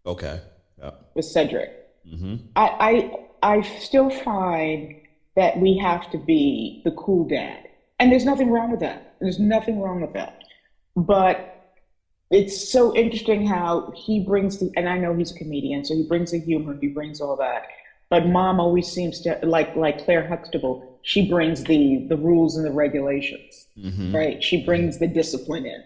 Okay. Yeah. with Cedric. Hmm. I still find that we have to be the cool dad. And there's nothing wrong with that. There's nothing wrong with that. But it's so interesting how he brings the, and I know he's a comedian, so he brings the humor, he brings all that. But mom always seems to like Claire Huxtable, she brings the rules and the regulations, Hmm. right? She brings the discipline in.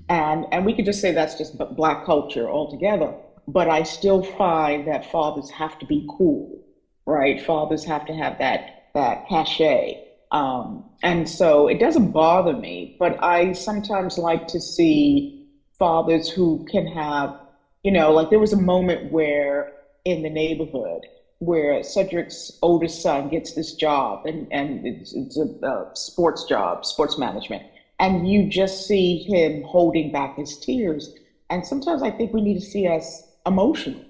And we could just say that's just black culture altogether. But I still find that fathers have to be cool, right? Fathers have to have that cachet. And so it doesn't bother me, but I sometimes like to see fathers who can have, like there was a moment where in the neighborhood where Cedric's oldest son gets this job and it's a sports job, sports management. And you just see him holding back his tears. And sometimes I think we need to see us emotional.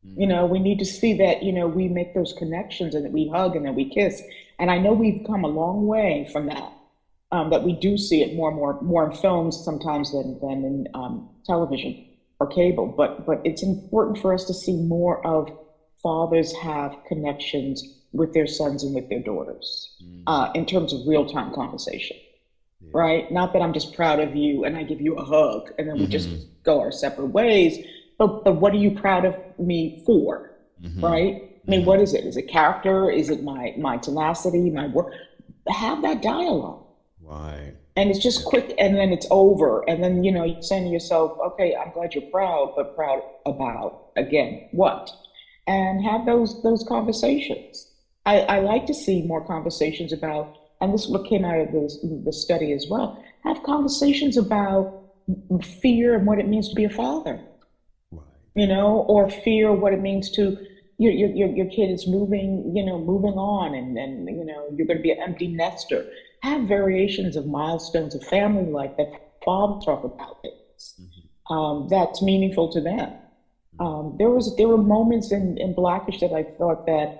We need to see that, we make those connections and that we hug and that we kiss. And I know we've come a long way from that, that we do see it more in films sometimes than in television or cable. But it's important for us to see more of fathers have connections with their sons and with their daughters in terms of real time conversation, Yeah. right? Not that I'm just proud of you and I give you a hug and then we just Hmm. go our separate ways. But what are you proud of me for, Hmm. right? I mean, Hmm. what is it? Is it character? Is it my tenacity, my work? Have that dialogue. Right. And it's just Yeah. quick and then it's over. And then, you're saying to yourself, okay, I'm glad you're proud, but proud about, again, what? And have those conversations. I like to see more conversations about, and this is what came out of the study as well, have conversations about fear and what it means to be a father, Right. or fear what it means to your kid is moving on and you're going to be an empty nester. Have variations of milestones of family life that fathers talk about things Hmm. that's meaningful to them. Hmm. There were moments in Blackish that I thought that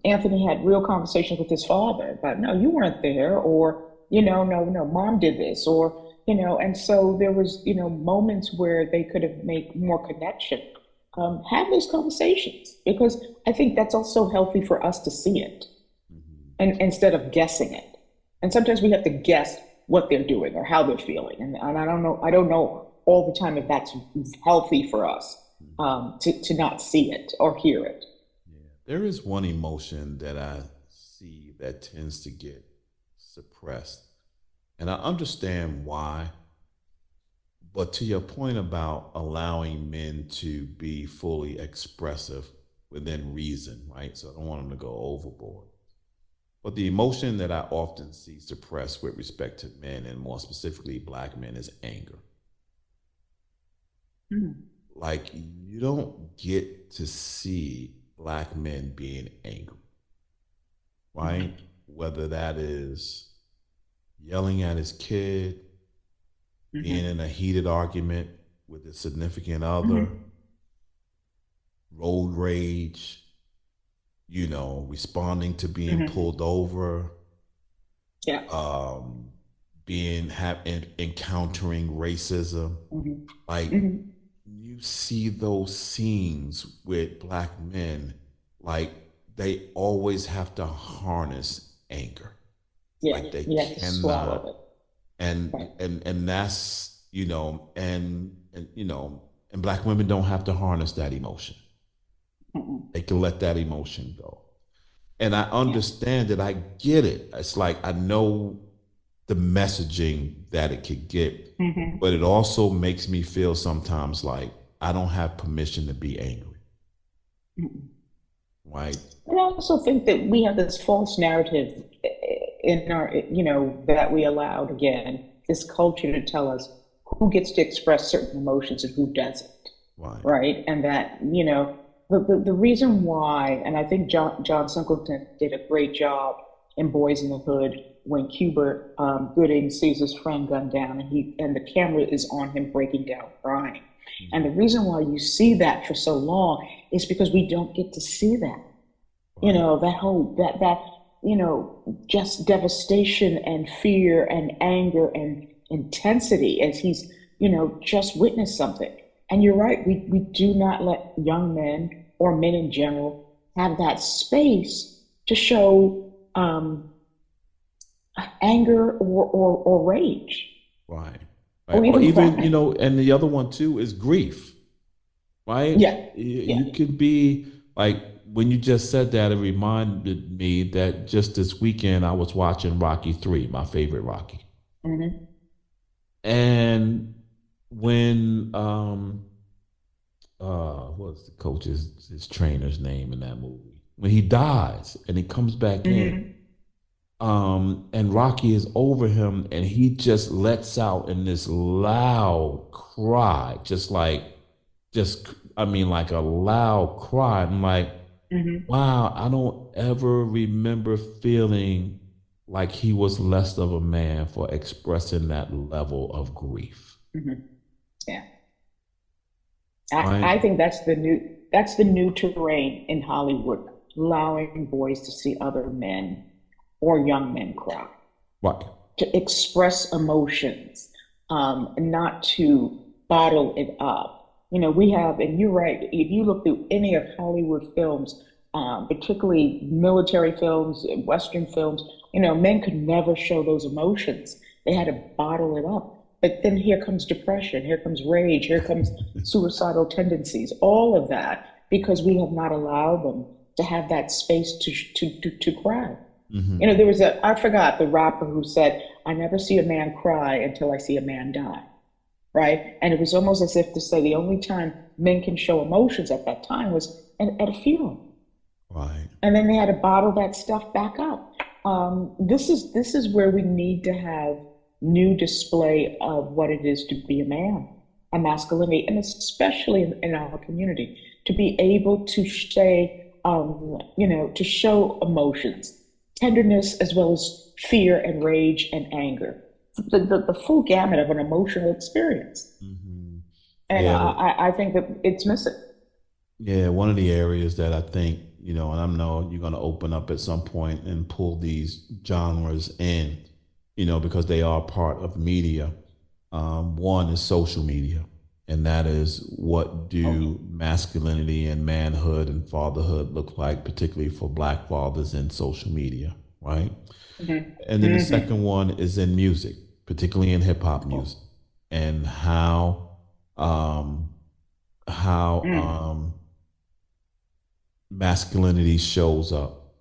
Anthony had real conversations with his father about, no, you weren't there, or no, mom did this, or and so there was moments where they could have made more connection. Have those conversations because I think that's also healthy for us to see it Hmm. and instead of guessing it. And sometimes we have to guess what they're doing or how they're feeling, and I don't know all the time if that's healthy for us Hmm. to not see it or hear it. Yeah. There is one emotion that I see that tends to get suppressed. And I understand why. But to your point about allowing men to be fully expressive within reason, right? So I don't want them to go overboard. But the emotion that I often see suppressed with respect to men, and more specifically black men, is anger. Mm. Like, you don't get to see black men being angry, right? Whether that is yelling at his kid, being Mhm. in a heated argument with a significant other, Mhm. road rage, responding to being Mhm. pulled over, Yeah. um, encountering racism. Mhm. Like, Mhm. you see those scenes with black men, like they always have to harness anger. Yeah. Like, they You have to cannot, swallow it. and Right. and that's, and black women don't have to harness that emotion. Mm-mm. They can let that emotion go. And I Yeah. understand it. I get it. It's like, I know the messaging that it could get, Mhm. but it also makes me feel sometimes like I don't have permission to be angry, Mm-mm. right? And I also think that we have this false narrative in our, that we allowed again this culture to tell us. who gets to express certain emotions and who doesn't, Right. right? And that, the reason why, and I think John Singleton did a great job in Boys in the Hood when Cuba Gooding sees his friend gunned down and the camera is on him breaking down crying. And the reason why you see that for so long is because we don't get to see that. That whole just devastation and fear and anger and intensity as he's, just witnessed something. And you're right, we do not let young men or men in general have that space to show anger or rage. Right. Or Or even, cry. and the other one too is grief, right? Yeah. You could be like, when you just said that, it reminded me that just this weekend I was watching Rocky 3, my favorite Rocky. Mm-hmm. And when what's the coach's his trainer's name in that movie? When he dies and he comes back in, and Rocky is over him and he just lets out in this loud cry, like a loud cry. I'm like, wow, I don't ever remember feeling like he was less of a man for expressing that level of grief. Yeah. Right? I think that's the new terrain in Hollywood, allowing boys to see other men or young men cry, Right. to express emotions, not to bottle it up. We have, and you're right, if you look through any of Hollywood films, particularly military films, Western films, men could never show those emotions. They had to bottle it up. But then here comes depression, here comes rage, here comes suicidal tendencies, all of that, because we have not allowed them to have that space to cry. There was I forgot the rapper who said, "I never see a man cry until I see a man die." Right? And it was almost as if to say the only time men can show emotions at that time was at a funeral. Right. And then they had to bottle that stuff back up. This is where we need to have new display of what it is to be a man, a masculinity, and especially in our community, to be able to say, to show emotions, tenderness as well as fear and rage and anger, the full gamut of an emotional experience. And Yeah. I think that it's missing. Yeah, one of the areas that I think, and I know you're going to open up at some point and pull these genres in, because they are part of media. One is social media, and that is, what do masculinity and manhood and fatherhood look like, particularly for Black fathers in social media, right? And then the second one is in music, particularly in hip hop music, and how masculinity shows up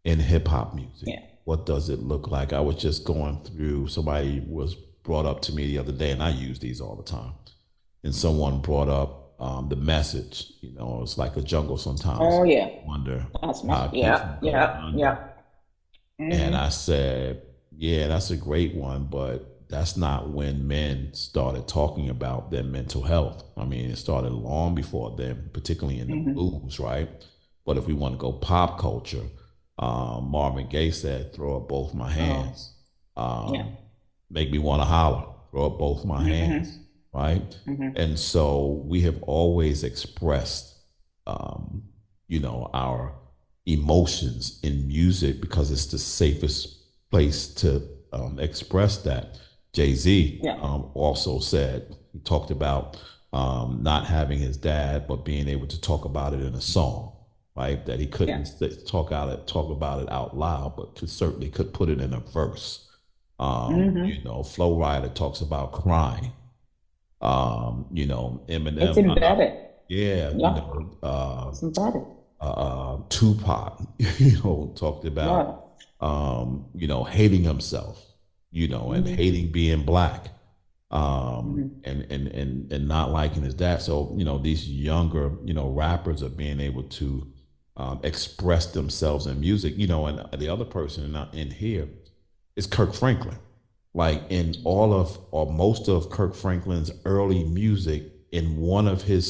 in hip hop music. Yeah. What does it look like? I was just going through, somebody was brought up to me the other day, and I use these all the time. And someone brought up The Message. It's like a jungle sometimes. Oh yeah. Wonder That's how it keeps yeah, from going under. yeah. And I said, yeah, that's a great one, but that's not when men started talking about their mental health. I mean, it started long before then, particularly in the blues, right? But if we want to go pop culture, Marvin Gaye said, "Throw up both my hands." Make me want to holler. Throw up both my hands, right? And so we have always expressed, our emotions in music because it's the safest place to express that. Jay-Z also said, he talked about not having his dad, but being able to talk about it in a song, right? That he couldn't talk about it out loud, but certainly could put it in a verse. Flo Rida talks about crying. Eminem. It's embedded. It's embedded. Tupac, talked about, hating himself, and hating being Black, and not liking his dad. So, these younger, rappers are being able to express themselves in music, and the other person in here is Kirk Franklin. like in all of or most of Kirk Franklin's early music, in one of his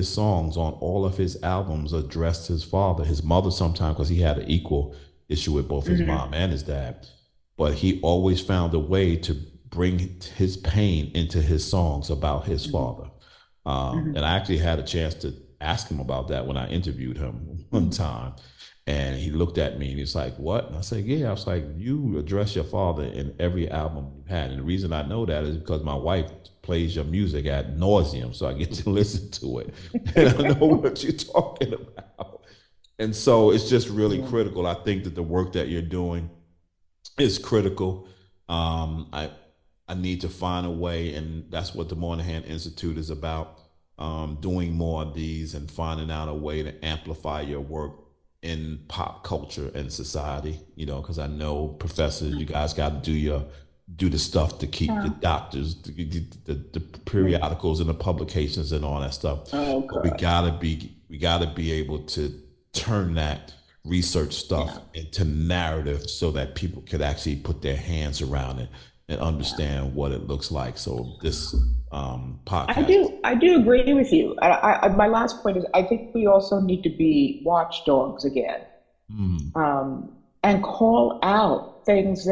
songs on all of his albums addressed his father, his mother sometimes, because he had an equal issue with both his Hmm. mom and his dad. But he always found a way to bring his pain into his songs about his Hmm. father. And Hmm. I actually had a chance to ask him about that when I interviewed him one time. And he looked at me and he's like, "What?" And I said, "Yeah." I was like, "You address your father in every album you've had." And the reason I know that is because my wife plays your music ad nauseum. So I get to listen to it. And I know what you're talking about. And so it's just really Yeah. critical. I think that the work that you're doing is critical. I need to find a way, and that's what the Moynihan Institute is about. Doing more of these and finding out a way to amplify your work in pop culture and society. Because I know professors, you guys got to do the stuff to keep your Yeah. doctors, the Yeah. periodicals and the publications and all that stuff. Oh But we God. gotta be able to turn that research stuff Yeah. into narrative so that people could actually put their hands around it and Yeah. understand what it looks like. So this I podcast is do. I do agree with you. My last point is, I think we also need to be watchdogs again, mm, and call out things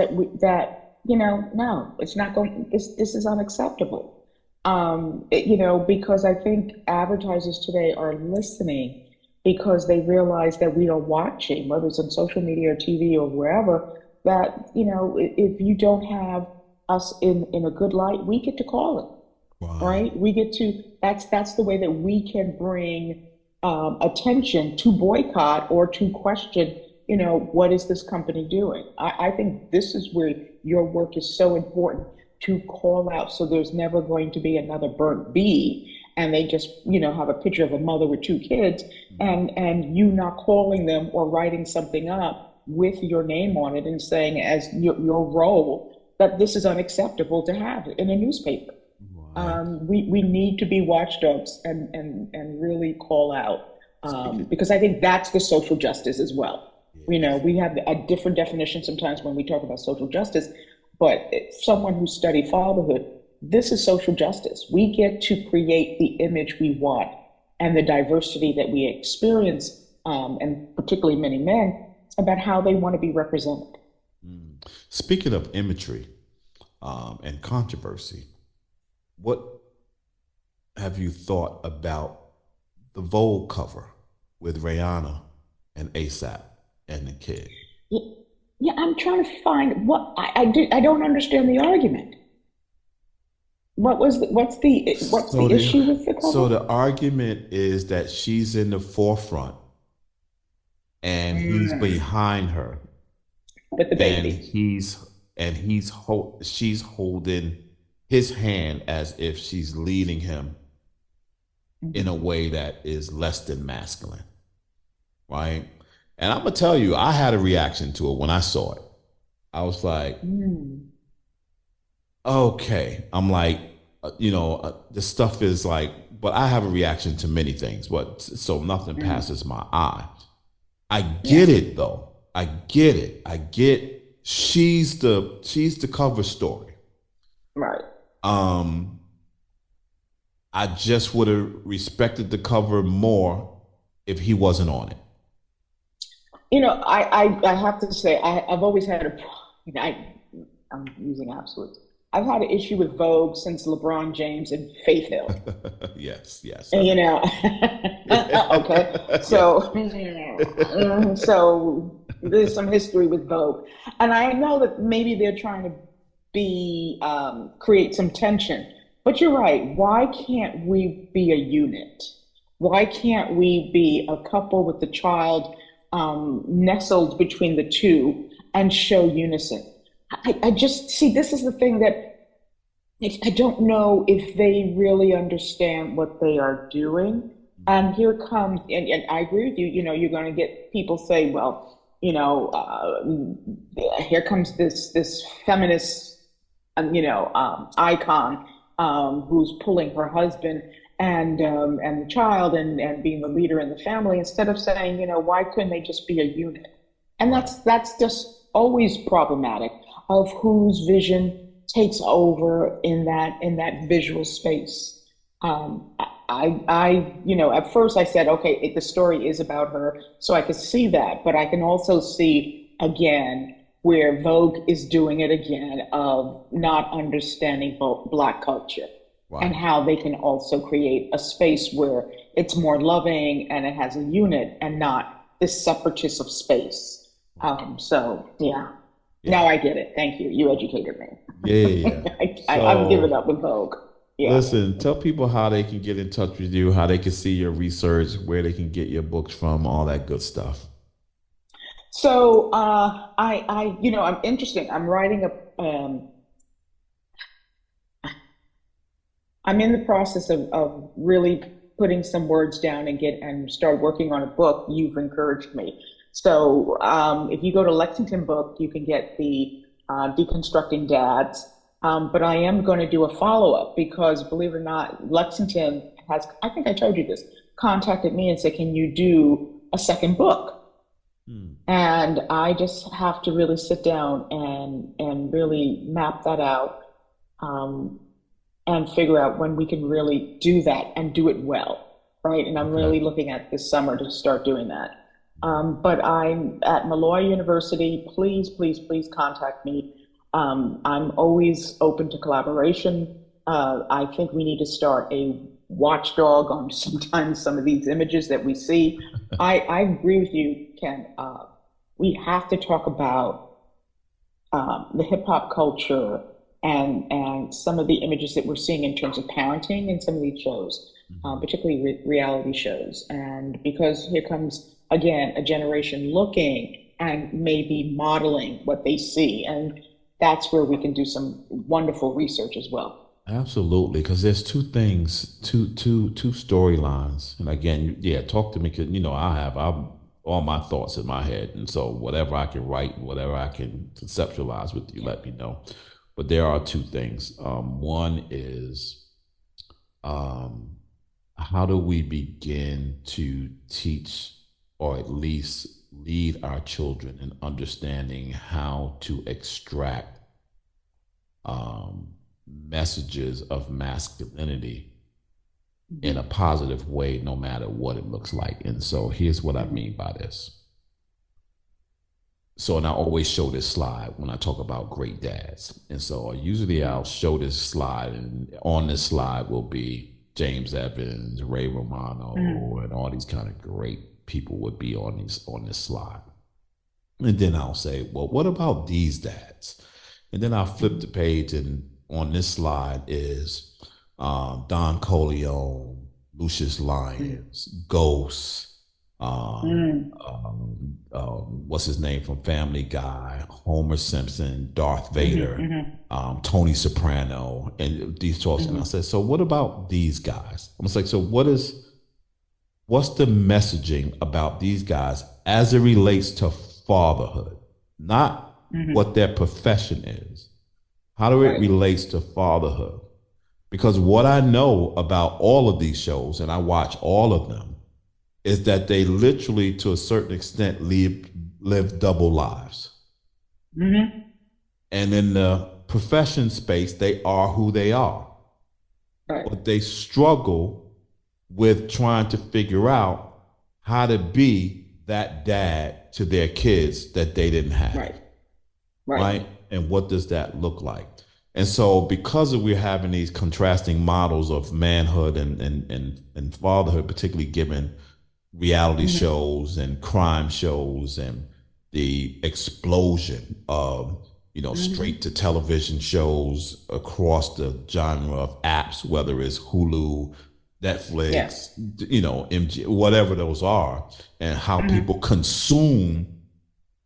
no, it's not going. This is unacceptable. Because I think advertisers today are listening because they realize that we are watching, whether it's on social media or TV or wherever. That if you don't have us in a good light, we get to call it, right. right? We get to, that's the way that we can bring attention to boycott or to question, what is this company doing? I think this is where your work is so important, to call out, so there's never going to be another burnt bee and they just, have a picture of a mother with two kids, Mhm. and you not calling them or writing something up with your name on it and saying as your role that this is unacceptable to have in a newspaper. Right. We need to be watchdogs and really call out, Speaking, because I think that's the social justice as well. yes. We have a different definition sometimes when we talk about social justice, but someone who studied fatherhood, this is social justice. We get to create the image we want and the diversity that we experience, and particularly many men, about how they want to be represented. Speaking of imagery and controversy, what have you thought about the Vogue cover with Rihanna and ASAP and the kid? Yeah, yeah, I'm trying to find what I don't understand the argument. What's So the the issue with the so cover? the argument is that she's in the forefront and he's Mm, behind her, with the and baby. she's holding his hand as if she's leading him in a Mhm. way that is less than masculine, right? And I'm gonna tell you, I had a reaction to it when I saw it. I was like, Mm, okay. I'm like, the stuff is like, but I have a reaction to many things, but so nothing mm, passes my eye. I yeah, get it though. I get it. I get she's the cover story. right. Um, I just would have respected the cover more if he wasn't on it. I have to say, I've always had I'm using absolutes. I've had an issue with Vogue since LeBron James and Faith Hill. Yes, yes, I And, know. okay. Yeah. So there's some history with Vogue. And I know that maybe they're trying to be create some tension. But you're right. Why can't we be a unit? Why can't we be a couple with the child, nestled between the two, and show unison? I just see, this is the thing that I don't know if they really understand what they are doing. And here comes, and I agree with you, you're going to get people say, well, here comes this feminist, icon, who's pulling her husband and the child, and being the leader in the family, instead of saying, why couldn't they just be a unit? And Right. that's just always problematic of whose vision takes over in that visual space. At first I said, okay, the story is about her, so I could see that, but I can also see again where Vogue is doing it again of not understanding Black culture and Right. how they can also create a space where it's more loving and it has a unit and not this separatist of space. Right. So yeah, now Yeah. I get it. Thank you. You educated me. Yeah. Yeah. I'm giving So up with Vogue. Yeah. listen, tell people how they can get in touch with you, how they can see your research, where they can get your books from, all that good stuff. So I'm interesting. I'm in the process of really putting some words down and start working on a book. You've encouraged me. So if you go to Lexington Book, you can get the Deconstructing Dads. But I am going to do a follow up because, believe it or not, Lexington has, I think I told you this, contacted me and said, can you do a second book? Hmm. And I just have to really sit down and really map that out. Um, and figure out when we can really do that and do it well, right? And I'm Okay. really looking at this summer to start doing that. But I'm at Molloy University. Please, please, please contact me. I'm always open to collaboration. I think we need to start a watchdog on sometimes some of these images that we see. I agree with you, Ken. We have to talk about the hip hop culture and some of the images that we're seeing in terms of parenting in some of these shows, Mhm. particularly reality shows. And because here comes again a generation looking and maybe modeling what they see, and that's where we can do some wonderful research as well. Absolutely, because there's two things, two storylines. And again, yeah, talk to me because I'm all my thoughts in my head, and so whatever I can write, whatever I can conceptualize with you, let me know. But there are two things. One is um, how do we begin to teach or at least lead our children in understanding how to extract um, messages of masculinity in a Mhm. positive way, no matter what it looks like. And so here's what I Mhm. mean by this. So, and I always show this slide when I talk about great dads. And so usually I'll Mhm. show this slide, and on this slide will be James Evans, Ray Mhm. Romano, and all these kind of great people would be on this slide. And then I'll say, well, what about these dads? And then I'll flip the Mhm. page, and on this slide is Don Corleone, Lucius Mhm. Lyons, Ghost, Mhm. what's his name from Family Guy, Homer Simpson, Darth Mhm. Vader, Mhm. Tony Soprano, and these sorts. And I Mhm. said, so what about these guys? I was like, so what's the messaging about these guys as it relates to fatherhood, not what Mhm. their profession is? How do it Right. relates to fatherhood? Because what I know about all of these shows, and I watch all of them, is that they literally, to a certain extent, live double lives. Mhm. And in the profession space, they are who they are, Right. but they struggle with trying to figure out how to be that dad to their kids that they didn't have, Right. Right. right? And what does that look like? And so, because of we're having these contrasting models of manhood and fatherhood, particularly given reality Mhm. shows and crime shows and the explosion of straight Mhm. to television shows across the genre of apps, whether it's Hulu, Yeah. Netflix, MG, whatever those are, and how people Mhm. consume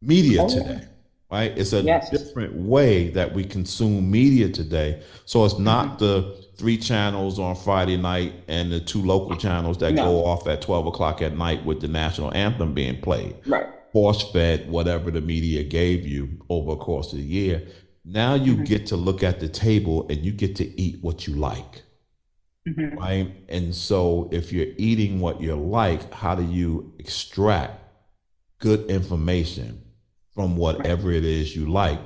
media Oh yeah. today, right? It's a Yes. different way that we consume media today. So it's not Mhm. the three channels on Friday night and the two local channels that No. go off at 12 o'clock at night with the national anthem being played. Right. Force fed whatever the media gave you over a course of the year. Now you Mhm. get to look at the table and you get to eat what you like, Mhm. right? And so if you're eating what you like, how do you extract good information from whatever it is you like,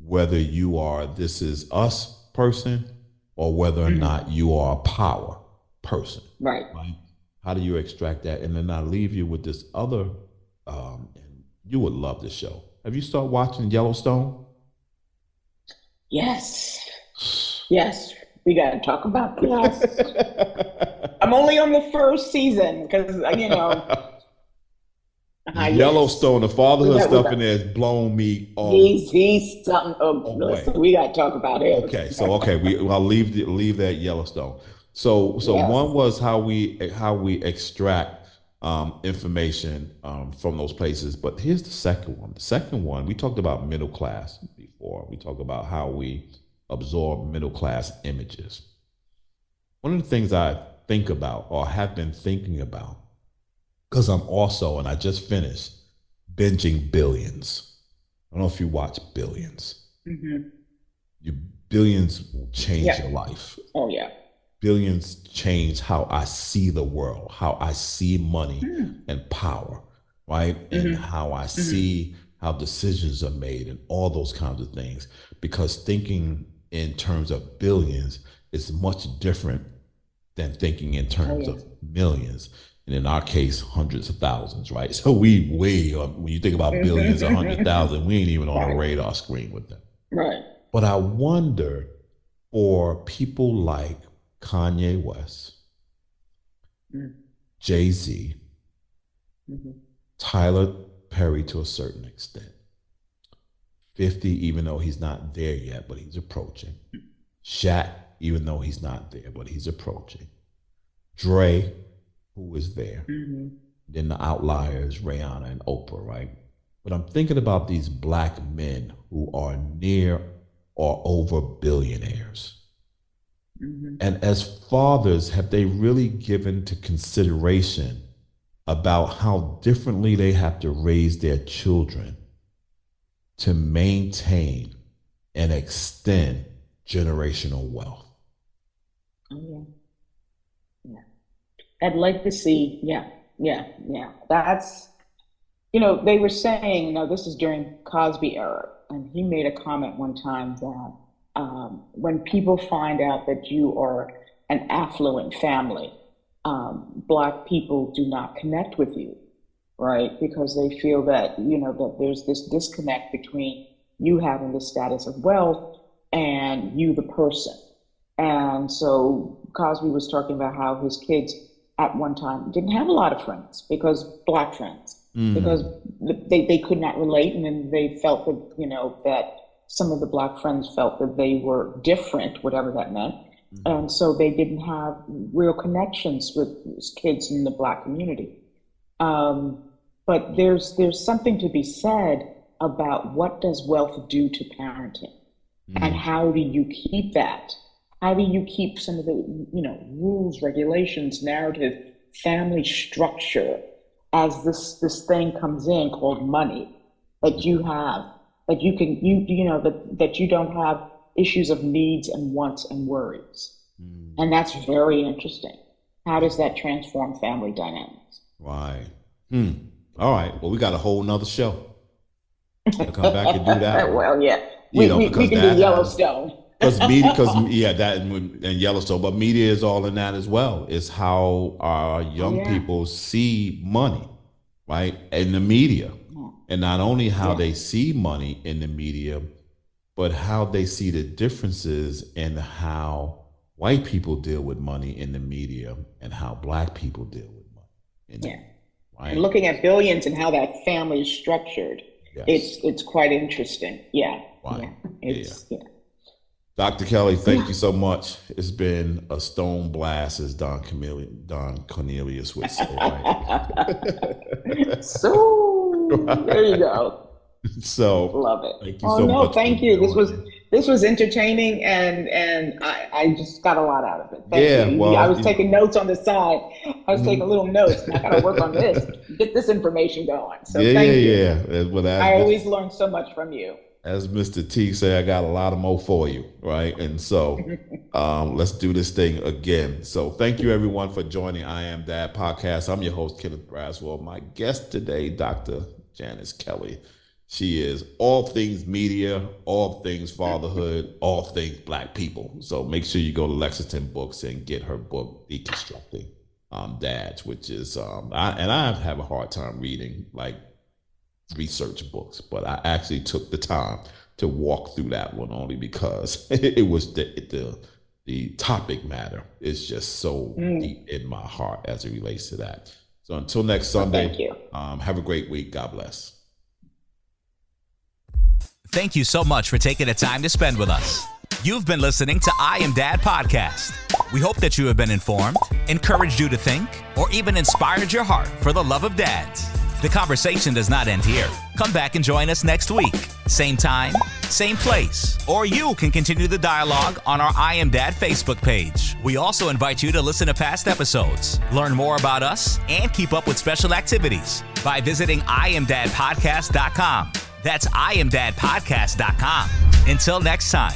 whether you are this is us person or whether or not you are a power person. Right. How do you extract that? And then I leave you with this other, and you would love this show. Have you started watching Yellowstone? Yes. Yes. We got to talk about this. I'm only on the first season because, Yellowstone, the fatherhood stuff in there has blown me off. He's something. Listen, we got to talk about it. Okay, so I'll leave that Yellowstone. So yes. One was how we extract information from those places. But here's the second one. The second one, we talked about middle class before. We talked about how we absorb middle class images. One of the things I think about or have been thinking about, because I'm also, and I just finished binging Billions. I don't know if you watch Billions. Mm-hmm. Billions will change your life. Oh, yeah. Billions change how I see the world, how I see money and power, right? And how I see how decisions are made and all those kinds of things. Because thinking in terms of billions is much different than thinking in terms of millions. And in our case, hundreds of thousands, right? So when you think about billions or 100,000, we ain't even on a radar screen with them. Right. But I wonder for people like Kanye West, Jay-Z, Tyler Perry to a certain extent, 50, even though he's not there yet, but he's approaching. Shaq, even though he's not there, but he's approaching. Dre, who is there. Then the outliers, Rihanna and Oprah, right? But I'm thinking about these Black men who are near or over billionaires. And as fathers, have they really given to consideration about how differently they have to raise their children to maintain and extend generational wealth? Oh, yeah. I'd like to see, yeah. That's, they were saying, this is during Cosby era, and he made a comment one time that when people find out that you are an affluent family, Black people do not connect with you, right? Because they feel that, that there's this disconnect between you having the status of wealth and you, the person. And so Cosby was talking about how his kids at one time didn't have a lot of friends, because Black friends, because they could not relate. And then they felt that, that some of the Black friends felt that they were different, whatever that meant. And so they didn't have real connections with kids in the Black community. But there's something to be said about what does wealth do to parenting, and how do you keep that? How do you keep some of the, rules, regulations, narrative, family structure as this thing comes in called money that you have, that you can, that you don't have issues of needs and wants and worries. And that's very interesting. How does that transform family dynamics? Right. All right. Well, we got a whole nother show. I'll come back and do that. Well, yeah. We can do Yellowstone. That and Yellowstone, but media is all in that as well. It's how our young people see money, right? In the media. And not only how they see money in the media, but how they see the differences in how white people deal with money in the media and how Black people deal with money. Right? And looking at Billions and how that family is structured, it's quite interesting. Yeah. Right. Dr. Kelly, thank you so much. It's been a stone blast, as Don Cornelius would say. Right? So there you go. So love it. Thank you so much. Thank you. This was entertaining, and I just got a lot out of it. Thank you. Well, I was taking notes on the side. I was taking little notes. And I got to work on this, get this information going. So thank you. Well, I always learn so much from you. As Mr. T said, I got a lot of more for you, right? And so let's do this thing again. So thank you, everyone, for joining I Am Dad podcast. I'm your host, Kenneth Braswell. My guest today, Dr. Janice Kelly. She is all things media, all things fatherhood, all things Black people. So make sure you go to Lexington Books and get her book, Deconstructing Dads, which is, I have a hard time reading like research books, but I actually took the time to walk through that one only because it was the topic matter is just so deep in my heart as it relates to that. So until next Sunday, thank you. Have a great week. God bless. Thank you so much for taking the time to spend with us. You've been listening to I Am Dad podcast. We hope that you have been informed, encouraged you to think, or even inspired your heart for the love of dads. The conversation does not end here. Come back and join us next week. Same time, same place. Or you can continue the dialogue on our I Am Dad Facebook page. We also invite you to listen to past episodes, learn more about us, and keep up with special activities by visiting IamDadPodcast.com. That's IamDadPodcast.com. Until next time,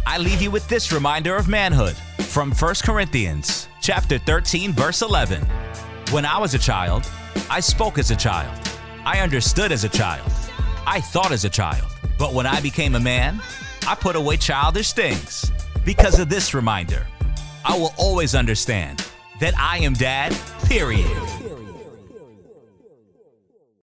I leave you with this reminder of manhood from 1 Corinthians chapter 13, verse 11. When I was a child, I spoke as a child. I understood as a child. I thought as a child. But when I became a man, I put away childish things. Because of this reminder, I will always understand that I am dad, period.